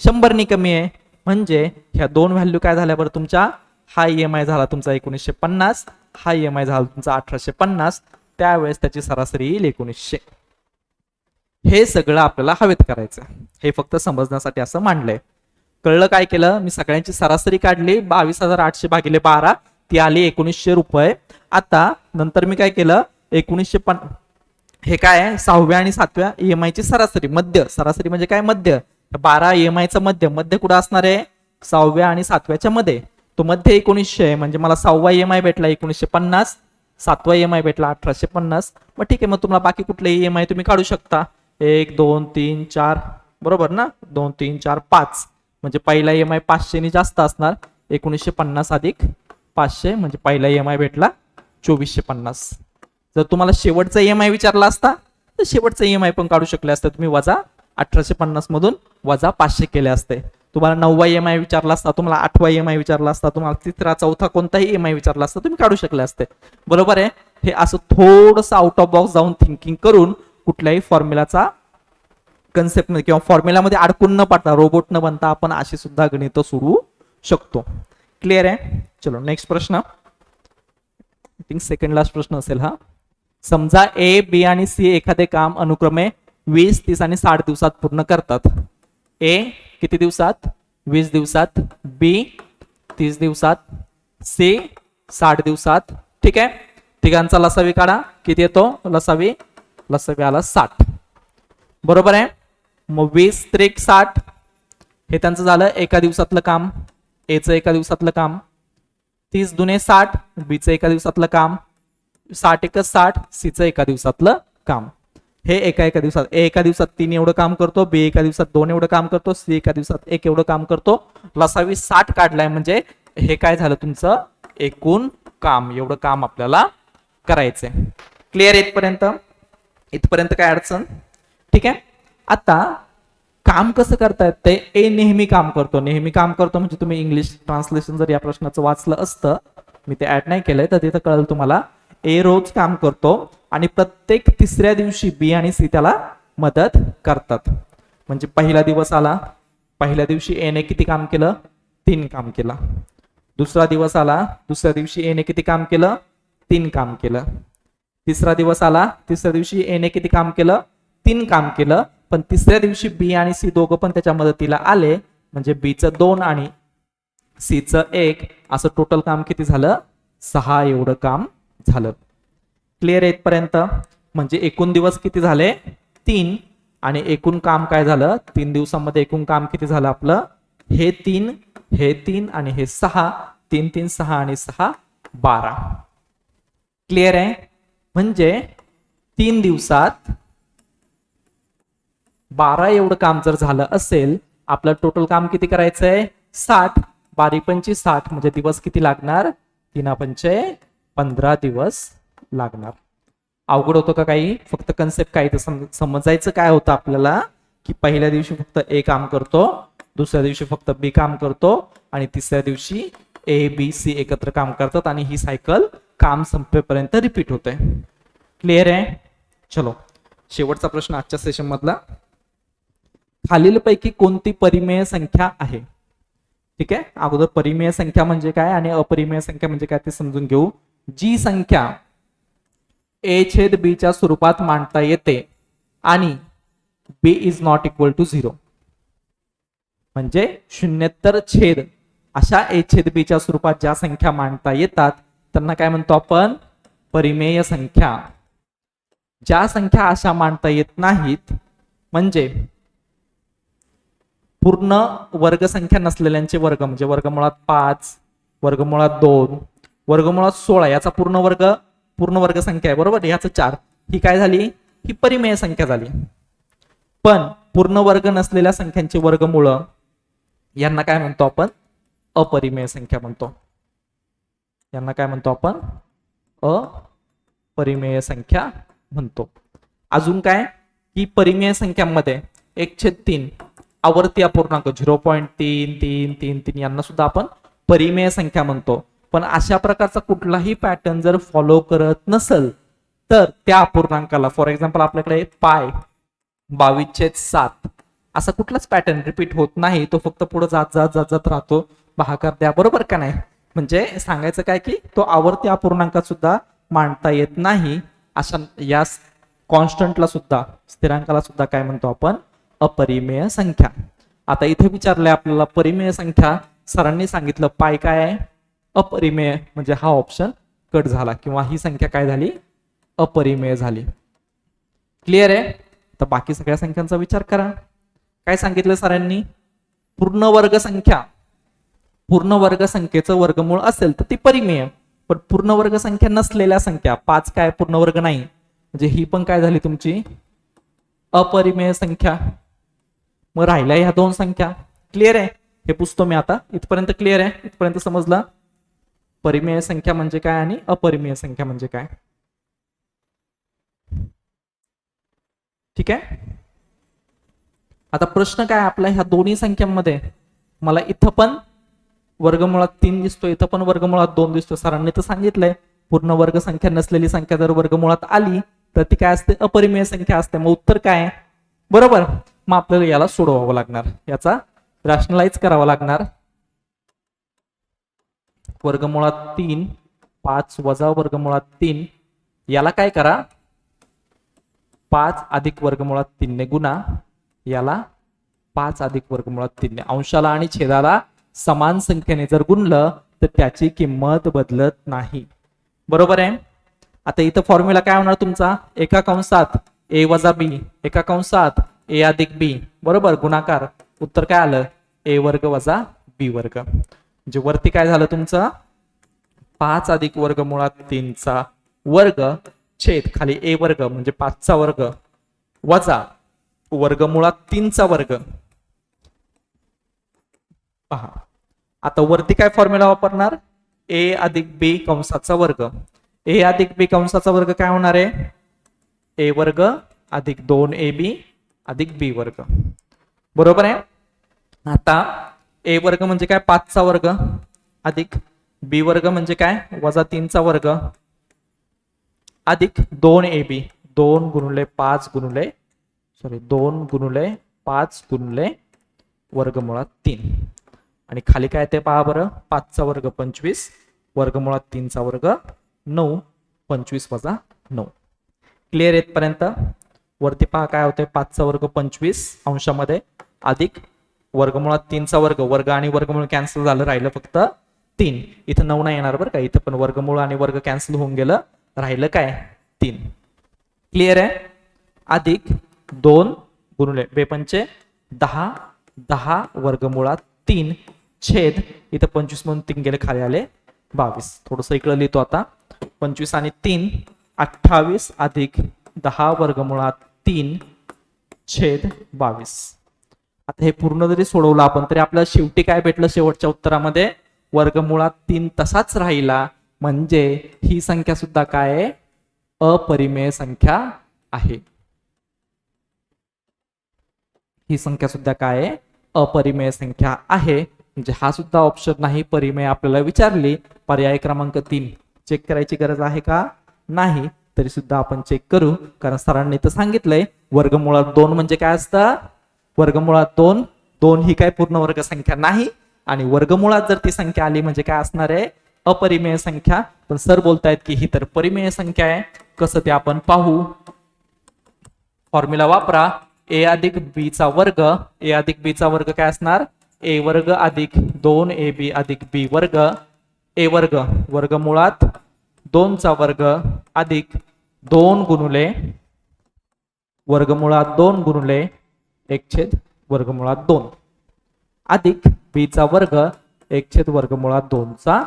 100 कमी आहे. म्हणजे ह्या दोन व्हॅल्यू काय झाल्या बरं तुमच्या, हा ईएमआय झाला तुमचा 1950, हा ईएमआय झाला तुमचा 1850, त्यावेळेस त्याची सरासरी येईल 1900. हे सगळं आपल्याला हवेत करायचं, हे फक्त समजण्यासाठी असं मांडलंय. कळलं काय केलं, मी सगळ्यांची सरासरी काढली 22,800 भागिले 12, ती आली 1900 रुपये. आता नंतर मी काय केलं 1950, हे काय 6व्या आणि 7व्या ईएमआय ची सरासरी, मध्य. सरासरी म्हणजे काय मध्य, 12 ईएमआयचा मध्य. मध्य कुठं असणार आहे 6व्या आणि 7व्याच्या मध्ये. तो मध्ये 1900 आहे, म्हणजे मला 6वा ईएमआय भेटला 1950, 7वा ईएमआय भेटला 1850. मग ठीक आहे, मग तुम्हाला बाकी कुठले ईएमआय तुम्ही काढू शकता, 1 2 3 4, बरोबर ना, 2 3 4 5. म्हणजे पहिला ईएमआय 500 ने जास्त असणार, 1950 अधिक 500 म्हणजे पहिला ईएमआय भेटला 2450. जर तुम्हाला शेवटचा ईएमआय विचारला असता तर शेवटचा ईएमआय पण काढू शकले असते तुम्ही, वजा 1850 मधून वजा 500 केले असते. तुम्हाला 9वा ईएमआय विचारला असता, तुम्हाला 8वा ईएमआय विचारला असता, तुम्हाला तिसरा चौथा कोणताही ईएमआय विचारला असता, तुम्ही काढू शकले असते, बरोबर आहे. हे असं थोडंसं आउट ऑफ बॉक्स जाऊन थिंकिंग करून कुठल्याही फॉर्म्युलाचा कन्सेप्ट मध्ये किंवा फॉर्म्युलामध्ये अडकून न पडता, रोबोट न बनता आपण अशी सुद्धा गणित सोडवू शकतो. क्लिअर आहे. चलो नेक्स्ट प्रश्न, आय थिंक सेकंड लास्ट प्रश्न असेल हा. समजा ए, बी आणि सी एखादे काम अनुक्रमे 20, 30 आणि 60 दिवसात पूर्ण करतात. ए किती दिवसात 20 दिवसात, बी 30 दिवसात, सी 60 दिवसात. ठीक आहे, तिघांचा लसावी काढा. किती येतो लसावी? लसावी आला 60. बरोबर आहे. मग 20 त्रिक 60 हे त्यांचं झालं एका दिवसातलं काम. एचं एका दिवसातलं काम. 30 दुने 60 बीचं एका दिवसातलं काम. 60 एकच 60 सीचं एका दिवसातलं काम. हे एका दिवसात ए एका दिवसात 3 एवढं काम करतो, बी एका दिवसात 2 एवढं काम करतो, सी एका दिवसात 1 एवढं काम करतो. लसावी 60 काढलाय म्हणजे हे काय झालं तुमचं एकूण काम. एवढं काम आपल्याला करायचंय. क्लिअर इथपर्यंत? इथपर्यंत काय अडचण? ठीक आहे. आता काम कसं करतायत ते ए नेहमी काम करतो. नेहमी काम करतो म्हणजे तुम्ही इंग्लिश ट्रान्सलेशन जर या प्रश्नाचं वाचलं असतं, मी ते ऍड नाही केलंय तर तिथं कळलं तुम्हाला. ए रोज काम करतो आणि प्रत्येक तिसऱ्या दिवशी बी आणि सी त्याला मदत करतात. म्हणजे पहिला दिवस आला, पहिल्या दिवशी ए ने किती काम केलं? 3 काम केलं. दुसरा दिवस आला, दुसऱ्या दिवशी ए ने किती काम केलं? 3 काम केलं. तिसरा दिवस आला, तिसऱ्या दिवशी ए ने किती काम केलं? 3 काम केलं. पण तिसऱ्या दिवशी बी आणि सी दोघं पण त्याच्या मदतीला आले म्हणजे बीचं 2 आणि सीचं 1 असं टोटल काम किती झालं? 6 एवढं काम झालं. क्लिअर आहे इथपर्यंत? म्हणजे एकूण दिवस किती झाले? 3 आणि एकूण काम काय झालं? 3 दिवसांमध्ये एकूण काम किती झालं आपलं? हे 3, हे 3 आणि हे 6. 3 3 6 आणि 6 12. क्लिअर आहे? म्हणजे 3 दिवसात 12 एवढं काम जर झालं असेल, आपलं टोटल काम किती करायचंय? 60. 12 पंची 60 म्हणजे दिवस किती लागणार? 3 पंचे 15 दिवस लागणार. अवघड होतं का काही? फक्त कन्सेप्ट काय तर समजायचं काय होतं आपल्याला की पहिल्या दिवशी फक्त ए काम करतो, दुसऱ्या दिवशी फक्त बी काम करतो आणि तिसऱ्या दिवशी ए बी सी एकत्र काम करतात आणि ही सायकल काम संपेपर्यंत रिपीट होते. क्लिअर आहे? चलो शेवटचा प्रश्न आजच्या सेशन मधला. खालीलपैकी कोणती परिमेय संख्या आहे? ठीक आहे, अगोदर परिमेय संख्या म्हणजे काय आणि अपरिमेय संख्या म्हणजे काय ते समजून घेऊ. जी संख्या ए छेद बी च्या स्वरूपात मांडता येते आणि बी इज नॉट इक्वल टू 0 म्हणजे शून्येतर छेद अशा ए छेद बी च्या स्वरूपात ज्या संख्या मांडता येतात त्यांना काय म्हणतो आपण? परिमेय संख्या. ज्या संख्या अशा मांडता येत नाहीत म्हणजे पूर्ण वर्गसंख्या नसलेल्यांचे वर्ग म्हणजे वर्गमुळात 5, वर्गमुळात 2, वर्गमुळात 16 याचा पूर्ण वर्ग संख्या आहे बरोबर, याचं 4. ही काय झाली? ही परिमेय संख्या झाली. पण पूर्ण वर्ग नसलेल्या संख्यांचे वर्गमूळ यांना काय म्हणतो आपण? अपरिमेय संख्या म्हणतो. यांना काय म्हणतो आपण? अपरिमेय संख्या म्हणतो. अजून काय? ही परिमेय संख्यांमध्ये 1/3 आवर्ती अपूर्णांक 0.3333 यांना सुद्धा आपण परिमेय संख्या म्हणतो. पण अशा प्रकारचा कुठलाही पॅटर्न जर फॉलो करत नसेल तर त्या अपूर्णांकाला, फॉर एक्झाम्पल आपल्याकडे पाय 22/7 असा कुठलाच पॅटर्न रिपीट होत नाही, तो फक्त पुढे जात जात जात जात राहतो. भागाकार द्या बरोबर का नाही? म्हणजे सांगायचं काय की तो आवर्ती अपूर्णांकात सुद्धा मांडता येत नाही. अशा या कॉन्स्टंटला सुद्धा, स्थिरांकाला सुद्धा काय म्हणतो आपण? अपरिमेय संख्या. आता इथे विचारलंय आपल्याला परिमेय संख्या, सरांनी सांगितलं पाय काय आहे? अपरिमेय, म्हणजे हा ऑप्शन कट झाला किंवा ही संख्या काय झाली? अपरिमेय झाली. क्लिअर आहे? तर बाकी सगळ्या संख्यांचा विचार करा. काय सांगितलं सरांनी? पूर्ण वर्ग संख्या, पूर्ण वर्ग संख्येचं वर्गमूळ असेल तर ती परिमेय, पण पूर्ण वर्ग संख्या नसलेल्या संख्या 5 काय पूर्ण वर्ग नाही म्हणजे ही पण काय झाली तुमची? अपरिमेय संख्या. मग राहिल्या ह्या 2 संख्या. क्लिअर आहे? हे पुसतो मी आता. इथपर्यंत क्लिअर आहे? इथपर्यंत समजलं परिमेय संख्या म्हणजे काय आणि अपरिमेय संख्या म्हणजे काय? ठीक आहे. आता प्रश्न काय आपला? ह्या दोन्ही संख्यांमध्ये मला इथं पण वर्गमुळात 3 दिसतो, इथं पण वर्गमुळात 2 दिसतो. सरांनी तर सांगितलंय पूर्ण वर्ग संख्या नसलेली संख्या जर वर्गमुळात आली तर ती काय असते? अपरिमेय संख्या असते. मग उत्तर काय? बरोबर. मग आपल्याला याला सोडवावं लागणार, याचा रॅशनलाइज करावं लागणार. वर्गमुळात 3 5 वजा वर्गमुळात 3 याला काय करा? 5 अधिक वर्गमुळात 3 ने गुणा, याला 5 अधिक वर्गमुळात 3 अंशाला आणि छेदाला समान संख्येने जर गुणलं तर त्याची किंमत बदलत नाही. बरोबर आहे. आता इथं फॉर्म्युला काय होणार तुमचा, एका कंसात a वजा b, एका कंसात a अधिक b, बरोबर, गुणाकार. उत्तर काय आलं, a वर्ग वजा b वर्ग. म्हणजे वरती काय झालं तुमचं, 5 अधिक वर्गमुळात 3 चा वर्ग छेद खाली a वर्ग म्हणजे 5 चा वर्ग वजा वर्गमुळात 3 चा वर्ग. पहा आता वरती काय फॉर्म्युला वापरणार, a अधिक b कंसाचा वर्ग. a अधिक b कंसाचा वर्ग काय होणार आहे, a वर्ग अधिक 2ab अधिक b वर्ग. बरोबर आहे. आता a वर्ग म्हणजे काय, 5 चा वर्ग अधिक b वर्ग म्हणजे काय, वजा 3 चा वर्ग अधिक 2ab, 2 गुणिले 5 गुणिले 2 गुणिले 5 गुणिले वर्गमुळात 3 आणि खाली काय ते पहा बरं, 5 चा वर्ग 25 वर्गमुळात 3 चा वर्ग 9, 25 वजा 9. क्लिअर येतपर्यंत. वरती पहा काय होते, 5 चा वर्ग 25 अंशामध्ये अधिक वर्गमुळात 3 चा वर्ग, वर्ग आणि वर्गमूळ कॅन्सल झालं, राहिलं फक्त 3. इथं 9 नाही येणार बरं का, इथं पण वर्गमूळ आणि वर्ग कॅन्सल होऊन गेलं, राहिलं काय 3. क्लिअर आहे. अधिक 2 गुणिले 2 पंचे 10, 10 वर्गमुळात 3 छेद इथं 25 म्हणून 3 गेले, खाली आले 22. थोडस इकडे लिहितो आता, 25 आणि 3 28 अधिक 10 वर्गमुळात 3 छेद 22. आता हे पूर्ण जरी सोडवलं आपण तरी आपल्याला शेवटी काय भेटलं, शेवटच्या उत्तरामध्ये वर्गमुळात 3 तसाच राहिला, म्हणजे ही संख्या सुद्धा काय आहे, अपरिमेय संख्या आहे. ही संख्या सुद्धा काय आहे, अपरिमेय संख्या आहे. म्हणजे हा सुद्धा ऑप्शन नाही, परिमेय आपल्याला विचारली. पर्याय क्रमांक 3 चेक करायची गरज आहे का, नाही, तरी सुद्धा आपण चेक करू, कारण सरांनी तर सांगितलंय वर्गमुळात 2 म्हणजे काय असतं, वर्गमुळात 2, 2 ही काय पूर्ण वर्ग संख्या नाही आणि वर्गमुळात जर ती संख्या आली म्हणजे काय असणार आहे, अपरिमेय संख्या. पण सर बोलतायत की ही तर परिमेय संख्या आहे. कसं ते आपण पाहू. फॉर्म्युला वापरा, a अधिक b चा वर्ग, a अधिक b चा वर्ग काय असणार, a वर्ग अधिक 2ab अधिक b वर्ग, a वर्ग वर्गमुळात 2 चा वर्ग अधिक 2 गुणिले वर्गमुळात 2 गुणिले 1 छेद वर्गमुळात 2 अधिक b चा वर्ग 1 छेद वर्गमुळात 2 चा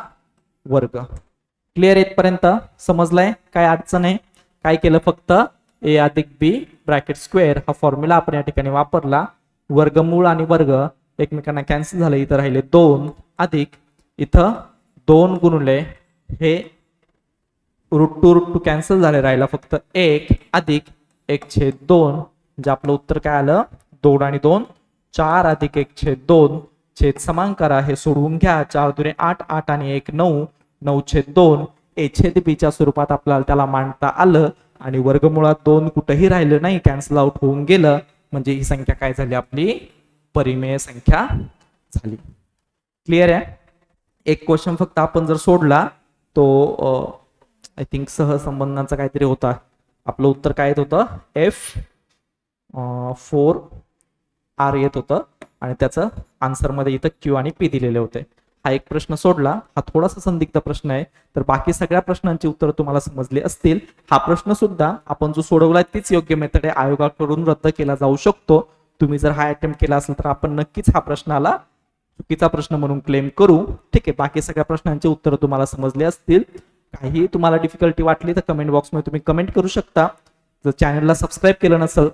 वर्ग. क्लिअर येतपर्यंत समजलंय, काय अडचण आहे. काय केलं, फक्त a अधिक b ब्रॅकेट स्क्वेअर हा फॉर्म्युला आपण या ठिकाणी वापरला. वर्गमूळ आणि वर्ग एकमेकांना कॅन्सल झाले, इथं राहिले 2 अधिक इथं 2 गुणिले हे रूट टू कॅन्सल झाले, राहिला फक्त 1 अधिक 1 छेद 2. म्हणजे आपलं उत्तर काय आलं, 2 आणि 2 4 अधिक 1 छेद 2 छेद समान करा, हे सोडवून घ्या. 4 दुने 8, 8 आणि 1 9, 9 छेद 2 a छेद b च्या स्वरूपात आपल्याला त्याला मांडता आलं आणि वर्गमुळात 2 कुठेही राहिलं नाही, कॅन्सल आउट होऊन गेलं. म्हणजे ही संख्या काय झाली, आपली परिमेय संख्या झाली. क्लिअर आहे. एक क्वेश्चन फक्त आपण जर सोडला तो आय थिंक सहसंबंधांचा काहीतरी होता. आपलं उत्तर काय येत होतं, F4R येत होतं आणि त्याचं आन्सर मध्ये इथं Q आणि P दिलेले होते. हा एक प्रश्न सोडला, हा थोडासा संदिग्ध प्रश्न आहे, तर बाकी सगळ्या प्रश्नांची उत्तर तुम्हाला समजली असतील. हा प्रश्न सुद्धा आपण जो सोडवलाय तीच योग्य मेथड आहे, आयोगाकडून रद्द केला जाऊ शकतो. तुम्ही जर हा अटेम्प्ट केला असेल तर आपण नक्कीच हा प्रश्नाला चुकीचा प्रश्न म्हणून क्लेम करू. ठीक आहे, बाकी सगळ्या प्रश्नांची उत्तर तुम्हाला समजली असतील. काही तुम्हाला डिफिकल्टी वाटली तर कमेंट बॉक्समध्ये तुम्ही कमेंट करू शकता. जर चॅनलला सबस्क्राईब केलं नसेल,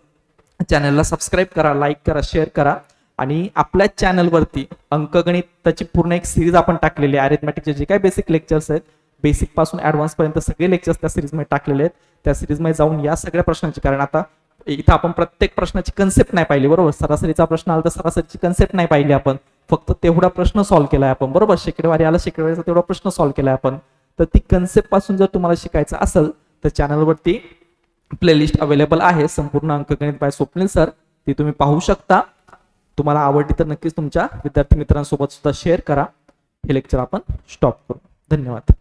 चॅनलला सबस्क्राईब करा, लाईक करा, शेअर करा. आणि आपल्या चॅनलवरती अंकगणिताची पूर्ण एक सिरीज आपण टाकलेली आहे. अरिथमॅटिकचे जे काही बेसिक लेक्चर्स आहेत, बेसिक पासून ऍडव्हान्स पर्यंत सगळे लेक्चर्स त्या सिरीजमध्ये टाकलेले आहेत. त्या सिरीजमध्ये जाऊन या सगळ्या प्रश्नांची, कारण आता इथं आपण प्रत्येक प्रश्नाची कन्सेप्ट नाही पाहिली, बरोबर. सरासरीचा प्रश्न आला तर सरासरीची कन्सेप्ट नाही पाहिली आपण, फक्त तेवढा प्रश्न सॉल्व्ह केलाय आपण, बरोबर. शेकडेवारी आला, शेकडेवारीचा तेवढा प्रश्न सॉल्व्ह केलाय आपण. तर ती कन्सेप्ट पासून जर तुम्हाला शिकायचं असेल तर चॅनलवरती प्लेलिस्ट अवेलेबल आहे, संपूर्ण अंकगणित बाय स्वप्नील सर, ती तुम्ही पाहू शकता. तुम्हाला आवडली तर नक्कीच तुमच्या विद्यार्थी मित्रांसोबत सुद्धा शेअर करा. हे लेक्चर आपण स्टॉप करू. धन्यवाद.